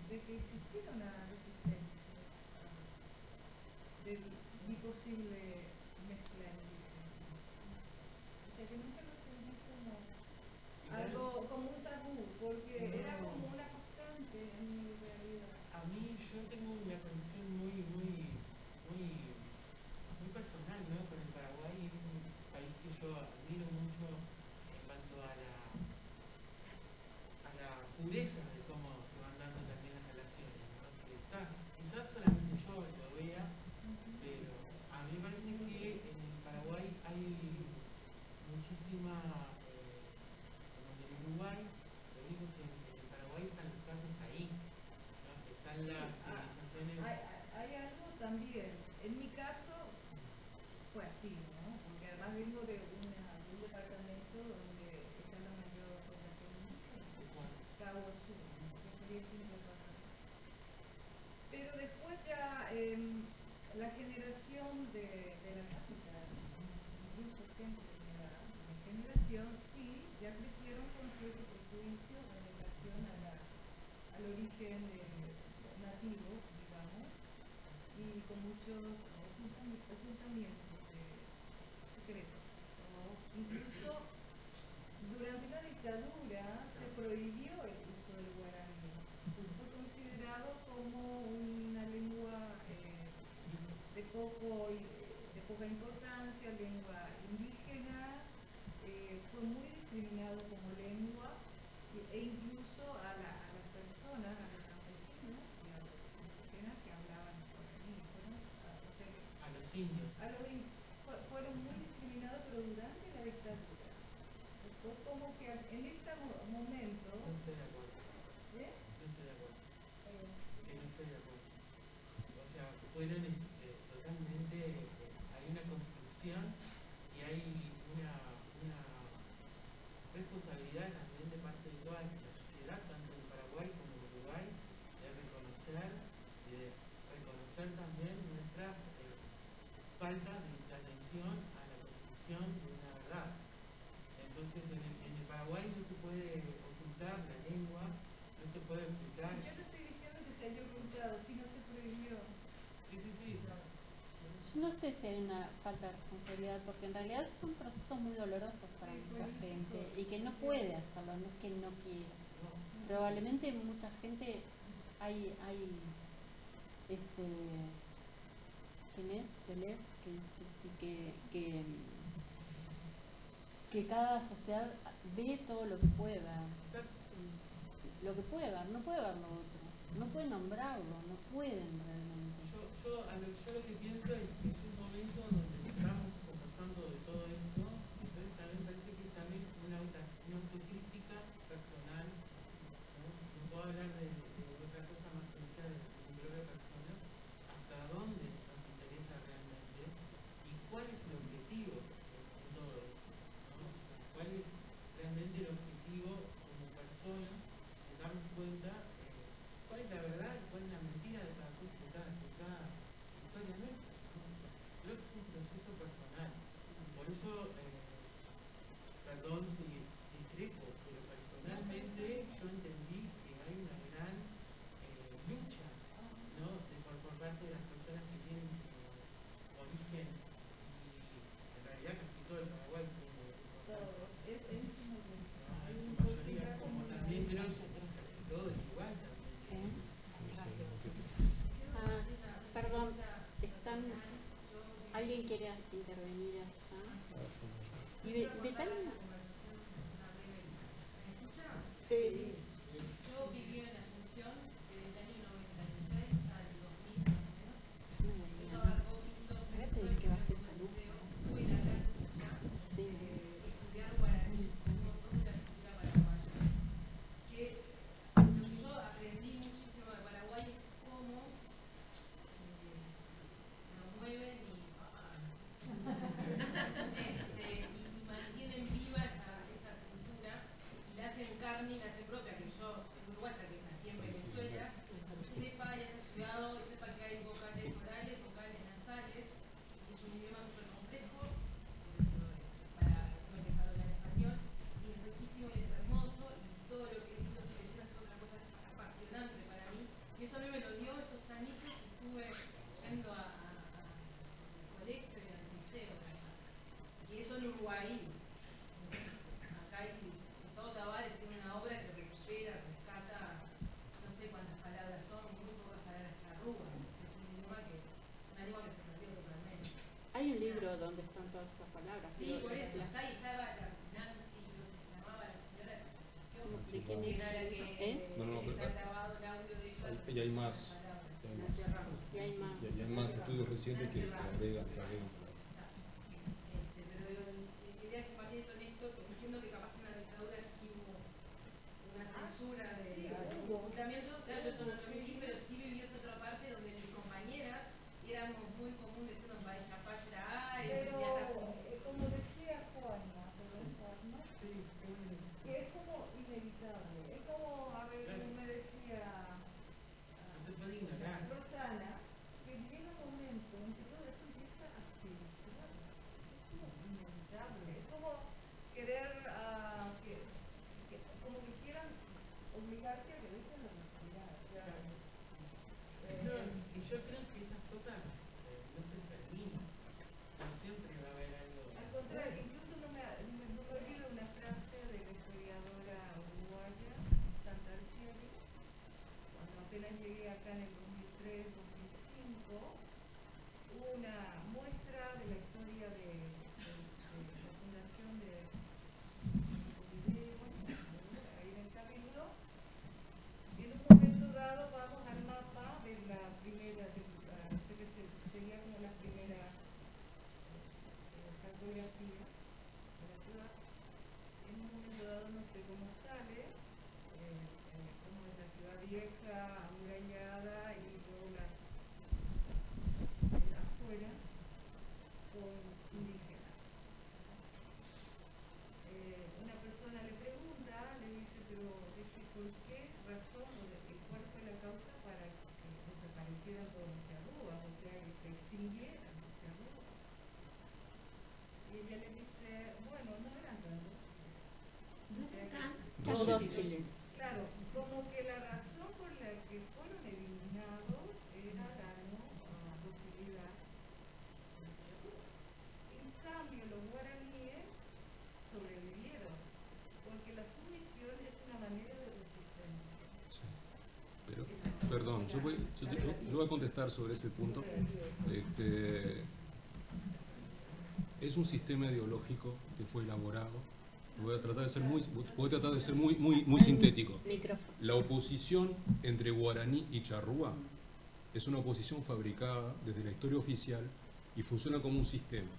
de que existiera una resistencia de mi posible mezcla indígena. O sea que nunca lo sentí como algo, como un tabú, porque era como una constante en mi realidad. A mí yo tengo una conexión muy personal, ¿no? Con el Paraguay. Es un país que yo admiro mucho en cuanto a la pureza de cómo se van dando también las relaciones, ¿no? Que quizás solamente yo lo vea, pero a mí me parece que en el Paraguay hay muchísima, como en el Uruguay, lo único que en el Paraguay están los casos ahí, ¿no? Están las civilizaciones. Hay algo también. En mi caso fue así, ¿no? Porque además vengo de un departamento donde está la mayor población indígena, Cabo Sur, que sería Quinto Departamento. Pero después ya la generación de la capital, incluso gente de mi generación, sí, ya crecieron con cierto prejuicio en relación al origen nativo, digamos, y con muchos ocultamientos secretos. ¿No? Incluso durante la dictadura se prohibió el uso del guaraní. Fue considerado como una lengua de poca importancia, lengua indígena. Fue muy discriminado como lengua e incluso a las personas, a los campesinos y a los indígenas que hablaban guaraní. A los indios. Fueron muy discriminados, pero durante la dictadura. Fue como que en este momento. No estoy de acuerdo. ¿Eh? No estoy de acuerdo. No estoy de acuerdo. O sea, fueron totalmente. Hay una construcción y hay una responsabilidad también de parte de toda la sociedad, tanto en Paraguay como en Uruguay, de reconocer también nuestra falta de atención a la construcción de una verdad. Entonces en el Paraguay no se puede ocultar la lengua, no se puede ocultar. Sí, yo no estoy diciendo que se haya ocultado, sino se prohibió. Sí. Yo no sé si hay hay una falta de responsabilidad, porque en realidad son procesos muy dolorosos para mucha gente y que no puede hacerlo, no es que no quiera. Probablemente mucha gente hay ¿quién es? Que cada sociedad ve todo lo que puede ver. Lo que puede ver, no puede ver lo otro, no puede nombrarlo, no pueden realmente. Yo lo que pienso es que es un momento donde estamos conversando de todo esto, entonces también parece que es también una autocrítica personal, ¿no? No puedo hablar de otra cosa más que no sea de mi propia persona, hasta dónde nos interesa realmente y cuál es el objetivo en todo esto, ¿no? O sea, cuál es realmente el objetivo como persona de darnos cuenta cuál es la verdad y cuál es la mentira de cada cosa que está historiamente, ¿no? Creo que es un proceso personal. Por eso, perdón si discrepo, pero personalmente yo entendí que hay una gran lucha, ¿no? por parte de las personas que tienen origen, y en realidad casi todo el Paraguay tiene origen, ¿no? En su mayoría, como también creo que todo es igual también. Perdón, ¿alguien quiere intervenir allá? ¿Y Betania? Sí. Yo viví en Asunción desde el año 96 al 2000 más o menos. Eso abarcó 15 o 16 años de museo. Tuve la gran lucha de estudiar guaraní, un montón de la cultura paraguaya. Que lo que yo aprendí muchísimo de Paraguay es cómo nos mueven y mantienen viva esa cultura y la hacen carne y la hacen propia, que yo soy uruguaya, que nací en Venezuela, sepa y haya estudiado y sepa que hay vocales orales, vocales nasales, que es un idioma súper complejo, para después dejar de hablar español, y es riquísimo y es hermoso, y todo lo que digo y leyendas es otra cosa apasionante para mí, y eso a mí me lo dio esos añitos que estuve yendo al colegio y al liceo, y eso en Uruguay. Acá hay Gustavo Tavares tiene una obra que recupera, rescata, no sé cuántas palabras son, muy pocas palabras charrúas. Es un idioma que se perdió totalmente. Hay un libro donde están todas esas palabras. Sí, por eso, está ahí, estaba la Nancy, lo que se llamaba la señora de la asociación. ¿De quién es? Era la que está grabado el audio de ella. Y hay más. Y hay más. Y hay más estudios recientes que agregan. Quería compartir con esto, que entiendo que capaz que en la dictadura sí hubo una censura del ocultamiento. Claro, yo eso no lo viví, pero sí viví esa otra parte donde mis compañeras éramos muy común decirnos vaya paya, pero como decía Juana, que es como inevitable. Es como, a ver, como me decía Rosana, que llega un momento en que todo eso empieza a filtrar. Es como inevitable. Es como querer, como que quieran obligarte a que dejes de respirar. Y yo creo que esas cosas no se terminan. Siempre va a haber algo. Al contrario, incluso no me olvido una frase de la historiadora uruguaya, Santa Arcieri, cuando apenas llegué acá en el 2003-2005, hubo una muestra de la historia de la fundación de ahí en el Cabildo. Y en un momento dado vamos al mapa de la primera, no sé qué sería como la primera cartografía de la ciudad. En un momento dado no sé cómo sale, como es la ciudad vieja, amurallada y luego afuera con indígenas. Una persona le pregunta, le dice, pero ¿por qué razón o cuál fue la causa para que desaparecieran todos los charrúas, o sea, que se extinguieran los charrúas? Y ella le dice, bueno, no eran tantos. Claro, como que la razón por la que fueron eliminados era la no docilidad de los charrúas. yo voy a contestar sobre ese punto. Es un sistema ideológico que fue elaborado. Voy a tratar de ser muy sintético. La oposición entre guaraní y charrúa es una oposición fabricada desde la historia oficial y funciona como un sistema.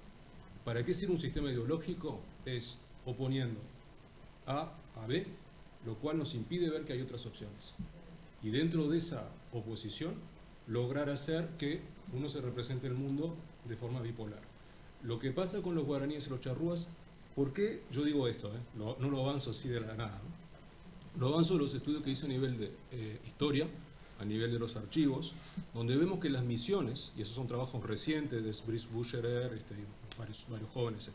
¿Para qué sirve un sistema ideológico? Es oponiendo A a B, lo cual nos impide ver que hay otras opciones. Y dentro de esa oposición, lograr hacer que uno se represente el mundo de forma bipolar. Lo que pasa con los guaraníes y los charrúas, ¿por qué yo digo esto? No lo avanzo así de la nada, ¿no? Lo avanzo de los estudios que hice a nivel de historia, a nivel de los archivos, donde vemos que las misiones, y esos son trabajos recientes de Brice Bucherer y varios jóvenes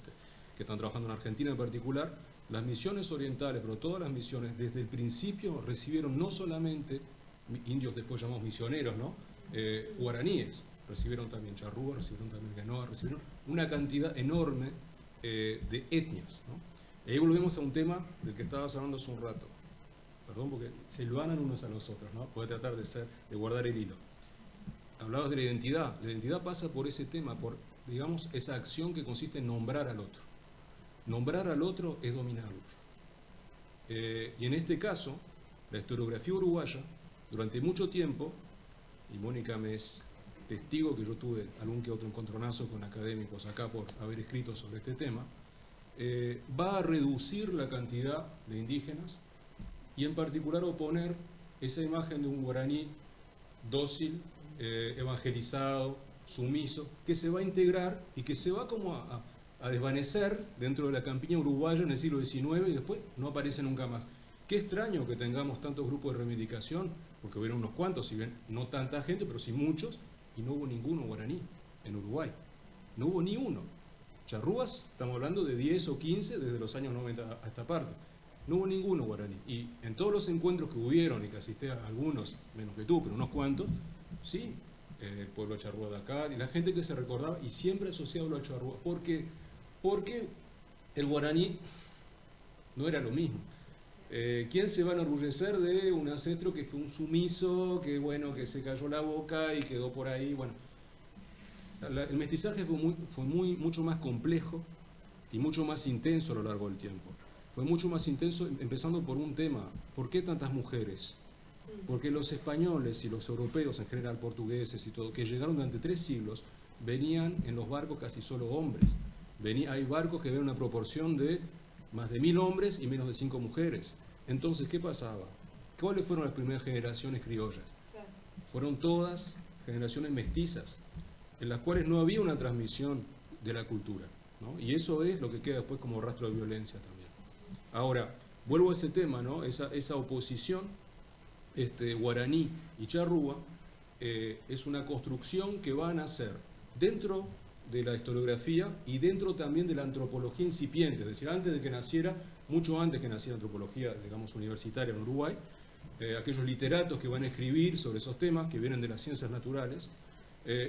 que están trabajando en Argentina en particular, las misiones orientales, pero todas las misiones desde el principio recibieron no solamente indios después llamados misioneros, ¿no? Guaraníes, recibieron también charrúas, recibieron también quenoa, recibieron una cantidad enorme de etnias, ¿no? Y ahí volvemos a un tema del que estabas hablando hace un rato. Perdón, porque se hilvanan unos a los otros, ¿no? Puede tratar de guardar el hilo. Hablabas de la identidad. La identidad pasa por ese tema, por, digamos, esa acción que consiste en nombrar al otro. Nombrar al otro es dominarlo. Y en este caso, la historiografía uruguaya, durante mucho tiempo, y Mónica me es testigo que yo tuve algún que otro encontronazo con académicos acá por haber escrito sobre este tema, va a reducir la cantidad de indígenas y en particular oponer esa imagen de un guaraní dócil, evangelizado, sumiso, que se va a integrar y que se va como a desvanecer dentro de la campiña uruguaya en el siglo XIX y después no aparece nunca más. Qué extraño que tengamos tantos grupos de reivindicación, porque hubieron unos cuantos, si bien no tanta gente, pero sí muchos, y no hubo ninguno guaraní en Uruguay. No hubo ni uno. Charrúas, estamos hablando de 10 o 15 desde los años 90 a esta parte. No hubo ninguno guaraní. Y en todos los encuentros que hubieron, y que asistí a algunos, menos que tú, pero unos cuantos, sí, el pueblo charrúa de acá, y la gente que se recordaba, y siempre asociado a charrúa. ¿Por qué? Porque el guaraní no era lo mismo. ¿Quién se va a enorgullecer de un ancestro que fue un sumiso, que bueno, que se cayó la boca y quedó por ahí? Bueno, el mestizaje fue mucho más complejo y mucho más intenso a lo largo del tiempo. Fue mucho más intenso, empezando por un tema. ¿Por qué tantas mujeres? Porque los españoles y los europeos, en general portugueses y todo, que llegaron durante 3 siglos, venían en los barcos casi solo hombres. Hay barcos que ven una proporción de más de 1000 hombres y menos de 5 mujeres. Entonces, ¿qué pasaba? ¿Cuáles fueron las primeras generaciones criollas? Fueron todas generaciones mestizas, en las cuales no había una transmisión de la cultura, ¿no? Y eso es lo que queda después como rastro de violencia también. Ahora, vuelvo a ese tema, ¿no? Esa oposición guaraní y charrúa es una construcción que van a nacer dentro de la historiografía y dentro también de la antropología incipiente, es decir, antes de que naciera, mucho antes que naciera antropología, digamos, universitaria en Uruguay, aquellos literatos que van a escribir sobre esos temas, que vienen de las ciencias naturales,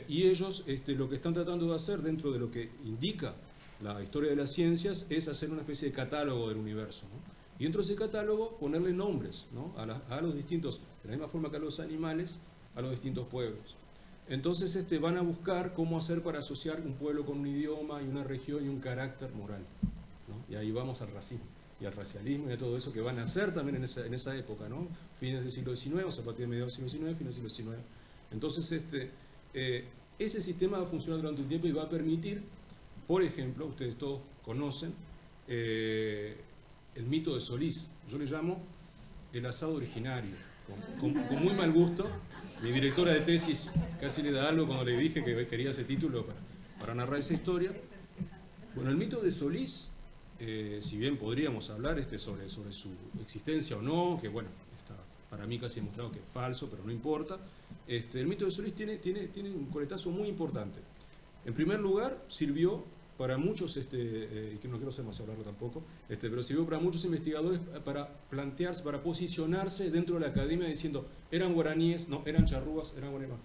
y ellos lo que están tratando de hacer dentro de lo que indica la historia de las ciencias es hacer una especie de catálogo del universo, ¿no? Y dentro de ese catálogo ponerle nombres, ¿no? a los distintos, de la misma forma que a los animales, a los distintos pueblos. Entonces van a buscar cómo hacer para asociar un pueblo con un idioma y una región y un carácter moral, ¿no? Y ahí vamos al racismo y al racialismo y a todo eso que van a hacer también en esa época, ¿no? Fines del siglo XIX, o sea, a partir de mediados del siglo XIX, fines del siglo XIX. Entonces ese sistema va a funcionar durante un tiempo y va a permitir, por ejemplo, ustedes todos conocen el mito de Solís. Yo le llamo el asado originario, con muy mal gusto. Mi directora de tesis casi le da algo cuando le dije que quería ese título para narrar esa historia. Bueno, el mito de Solís, si bien podríamos hablar sobre su existencia o no, que bueno, está para mí casi demostrado que es falso, pero no importa, el mito de Solís tiene un coletazo muy importante. En primer lugar, sirvió para muchos, y que no quiero ser más hablarlo tampoco, pero sirvió para muchos investigadores para plantearse, para posicionarse dentro de la academia diciendo, eran guaraníes, no, eran charrúas, eran guaraníes.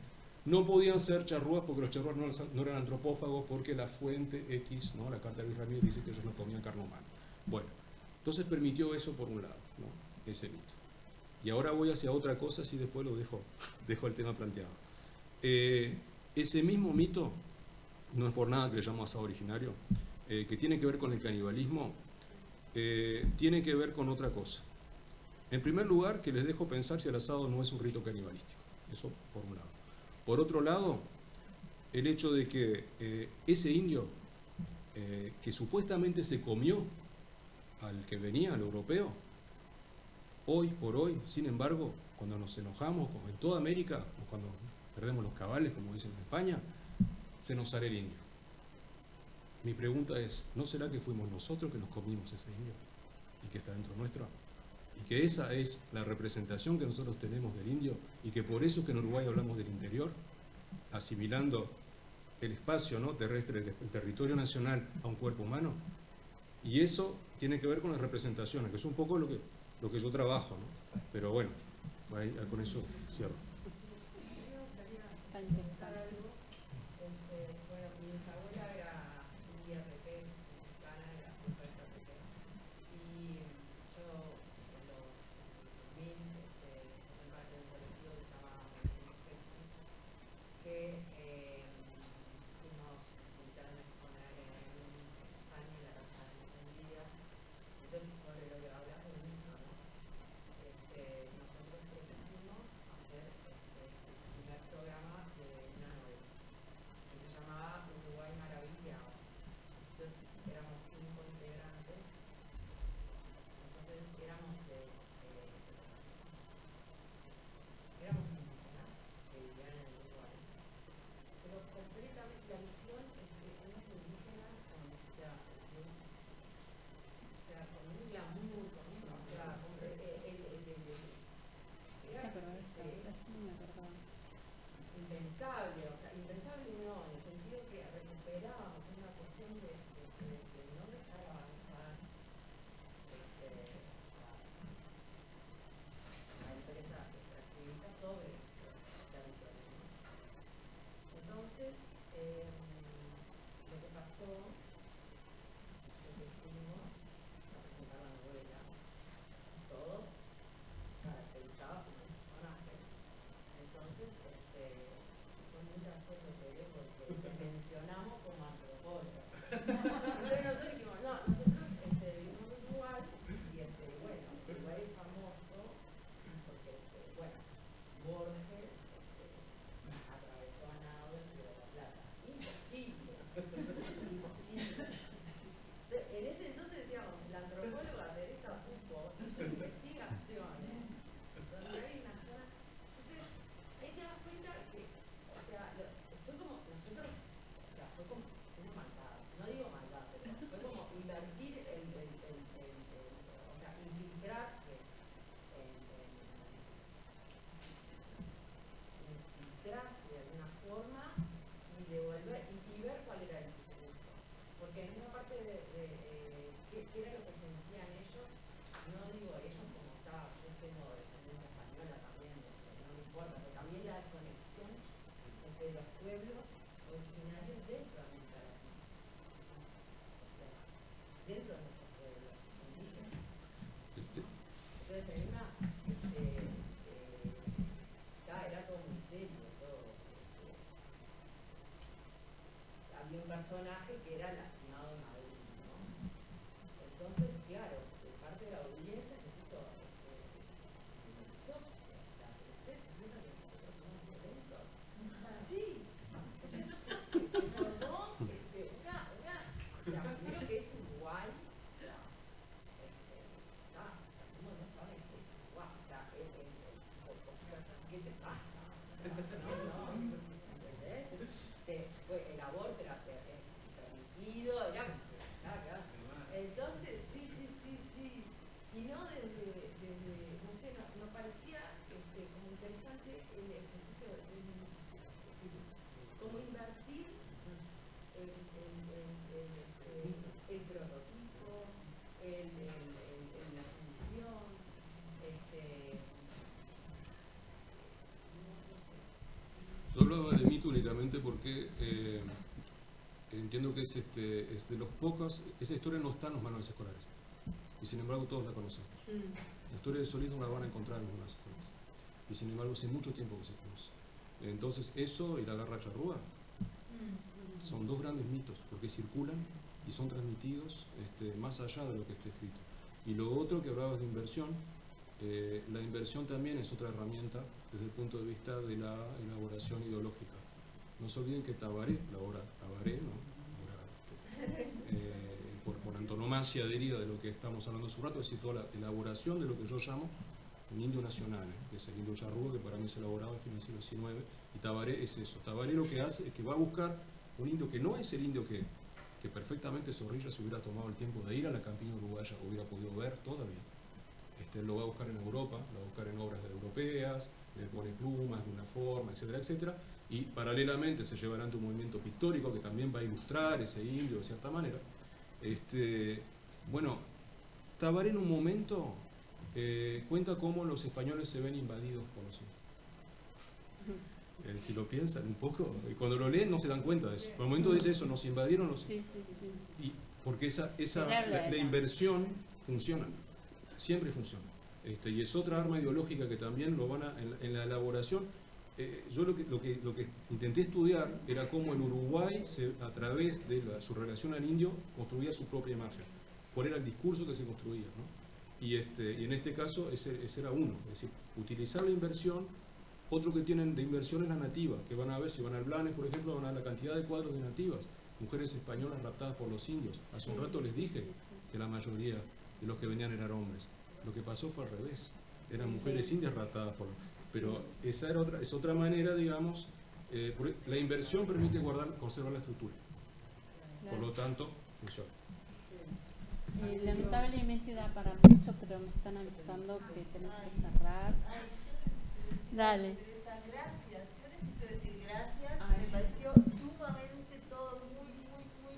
No podían ser charrúas porque los charrúas no eran antropófagos, porque la fuente X, ¿no? La carta de Luis Ramírez dice que ellos no comían carne humana. Bueno, entonces permitió eso por un lado, ¿no? Ese mito. Y ahora voy hacia otra cosa, si después lo dejo el tema planteado. Ese mismo mito, no es por nada que le llamo asado originario, que tiene que ver con el canibalismo, tiene que ver con otra cosa. En primer lugar, que les dejo pensar si el asado no es un rito canibalístico. Eso por un lado. Por otro lado, el hecho de que ese indio que supuestamente se comió al que venía, al europeo, hoy por hoy, sin embargo, cuando nos enojamos, como en toda América, o cuando perdemos los cabales, como dicen en España, se nos sale el indio. Mi pregunta es, ¿no será que fuimos nosotros que nos comimos ese indio y que está dentro nuestro? Y que esa es la representación que nosotros tenemos del indio y que por eso es que en Uruguay hablamos del interior, asimilando el espacio, ¿no?, terrestre, el territorio nacional a un cuerpo humano. Y eso tiene que ver con las representaciones, que es un poco lo que yo trabajo, ¿no? Pero bueno, ahí, con eso cierro. Bueno, mi bisabuela era IRP, mexicana, era jefa de IRP. Y yo, en los 2000, formé parte de un colectivo que se llamaba Sexy, que fuimos literalmente con en España, en la casa de Encendida. Entonces, sobre lo que hablas del mismo, ¿no? Nosotros propusimos hacer el primer programa de una novela que se llamaba Uruguay Maravilla. Entonces éramos 5 integrantes, entonces éramos indígenas que vivían en Uruguay, pero concretamente la visión es que unos indígenas con con un glamour, impensable, impensable no, en el sentido que recuperábamos una cuestión de no dejar avanzar la empresa extractivista sobre los territorios, ¿no? Entonces, lo que pasó es que fuimos a presentar la novela, todos caracterizados como personajes. Entonces, fue muy gracioso porque mencionamos como antropólogos. Entonces nosotros dijimos, no, nosotros vivimos en Uruguay y bueno, Uruguay es famoso porque, bueno, Borges atravesó a nado el Río de la Plata. Imposible. Imposible. En ese entonces decíamos, la antropóloga Teresa Pupo hizo investigaciones donde hay una zona. Entonces, ahí te das cuenta que, fue como nosotros, fue como una maldad, no digo maldad, pero fue como invertir infiltrarse infiltrarse de alguna forma y devolver y ver cuál era el discurso. Porque en una parte de qué era lo que sentían ellos, no digo ellos como estaba, yo tengo descendencia española también, no me importa, pero también la conexión entre los pueblos originarios dentro de América Latina. Dentro de nuestros pueblos indígenas. Entonces, era todo muy serio, todo. Había un personaje que era lastimado en Madrid, ¿no? Entonces, claro, de parte de la audiencia se puso ¿ustedes se piensan que nosotros somos violentos? Sí. Entonces se formó primero que es Uruguay, uno no sabe qué es Uruguay, ¿qué te pasa? ¿Entendés? El aborto era permitido, era entonces, sí. Y no desde no sé, nos parecía como interesante el ejercicio de como invertir el prototipo, la función, Yo hablaba de mito únicamente porque entiendo que es de los pocos, esa historia no está en los manuales escolares. y sin embargo todos la conocemos. La historia de Solís no la van a encontrar en algunas escuelas, y sin embargo hace mucho tiempo que se conoce. Entonces eso y la garra charrúa son dos grandes mitos, porque circulan y son transmitidos más allá de lo que esté escrito. Y lo otro que hablabas de inversión, la inversión también es otra herramienta desde el punto de vista de la elaboración ideológica. No se olviden que Tabaré, la obra Tabaré, ¿no? Por antonomasia adherida de lo que estamos hablando hace un rato, es decir, toda la elaboración de lo que yo llamo un indio nacional, que es el indio charrúa, que para mí se elaboraba a fines del siglo XIX, y Tabaré es eso. Tabaré lo que hace es que va a buscar un indio que no es el indio que perfectamente Zorrilla se hubiera tomado el tiempo de ir a la campiña uruguaya, hubiera podido ver todavía. Lo va a buscar en Europa, lo va a buscar en obras europeas, le pone plumas de una forma, etcétera, etcétera, y paralelamente se lleva adelante un movimiento pictórico que también va a ilustrar ese indio de cierta manera. Bueno, Tabaré en un momento cuenta cómo los españoles se ven invadidos por los indios. Si lo piensan un poco, cuando lo leen no se dan cuenta de eso. Por el momento dice eso, nos invadieron los... Sí. Y porque la inversión funciona, siempre funciona. Y es otra arma ideológica que también lo van en la elaboración. Yo lo que intenté estudiar era cómo el Uruguay, a través de su relación al indio, construía su propia imagen. Cuál era el discurso que se construía, ¿no? Y en este caso ese era uno, es decir, utilizar la inversión. Otro que tienen de inversión es la nativa, que van a ver, si van al Blanes, por ejemplo, van a ver la cantidad de cuadros de nativas, mujeres españolas raptadas por los indios. Hace un rato les dije que la mayoría de los que venían eran hombres. Lo que pasó fue al revés, eran mujeres indias raptadas por los... Pero esa es otra manera, digamos, la inversión permite conservar la estructura, por lo tanto, funciona. Lamentablemente da para mucho, pero me están avisando que tenemos que cerrar. Dale. Gracias. Yo necesito decir gracias. Me pareció sumamente todo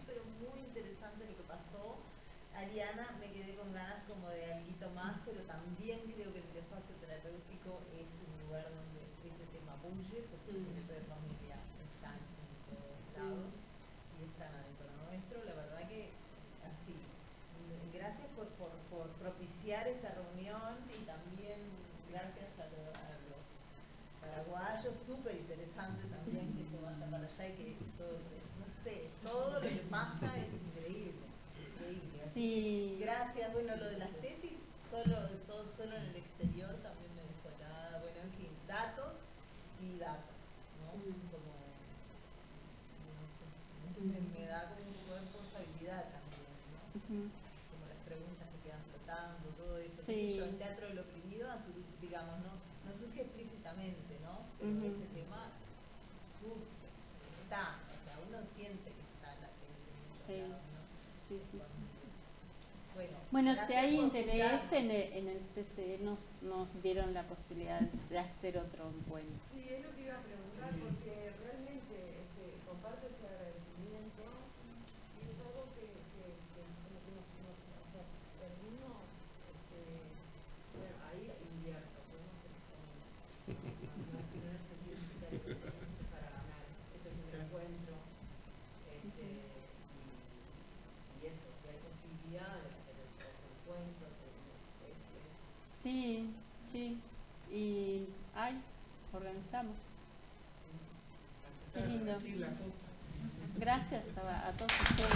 pero muy interesante lo que pasó. Ariana, me quedé con ganas como de algo más, pero también creo que el espacio terapéutico es un lugar donde ese tema bulle, porque el proceso de familia están en todos lados y están adentro nuestro. La verdad que así. Gracias por propiciar esta reunión y también gracias a los paraguayos, súper interesante también que se vaya para allá y que todo, no sé, todo lo que pasa es increíble. Sí. Gracias. Bueno, lo de las tesis, solo en el exterior también me dejó nada. Bueno, en fin, datos y datos, ¿no? Como, no sé, me da como un poco de responsabilidad también, ¿no? Como las preguntas que quedan flotando, todo eso. Sí. El teatro del oprimido, digamos, no surge explícitamente, ¿no? Pero ese tema surge, está, o sea, uno siente que está latente, ¿no? Sí. Bueno, si hay interés en el CCE nos dieron la posibilidad de hacer otro encuentro. Sí, es lo que iba a preguntar, porque realmente comparto ese agradecimiento y es algo que nos perdimos, bueno, ahí invierto, podemos hacer para ganar. Esto es un encuentro, y eso, si hay posibilidad de hacer otros encuentros, Sí, y organizamos. Qué lindo. Gracias a todos ustedes.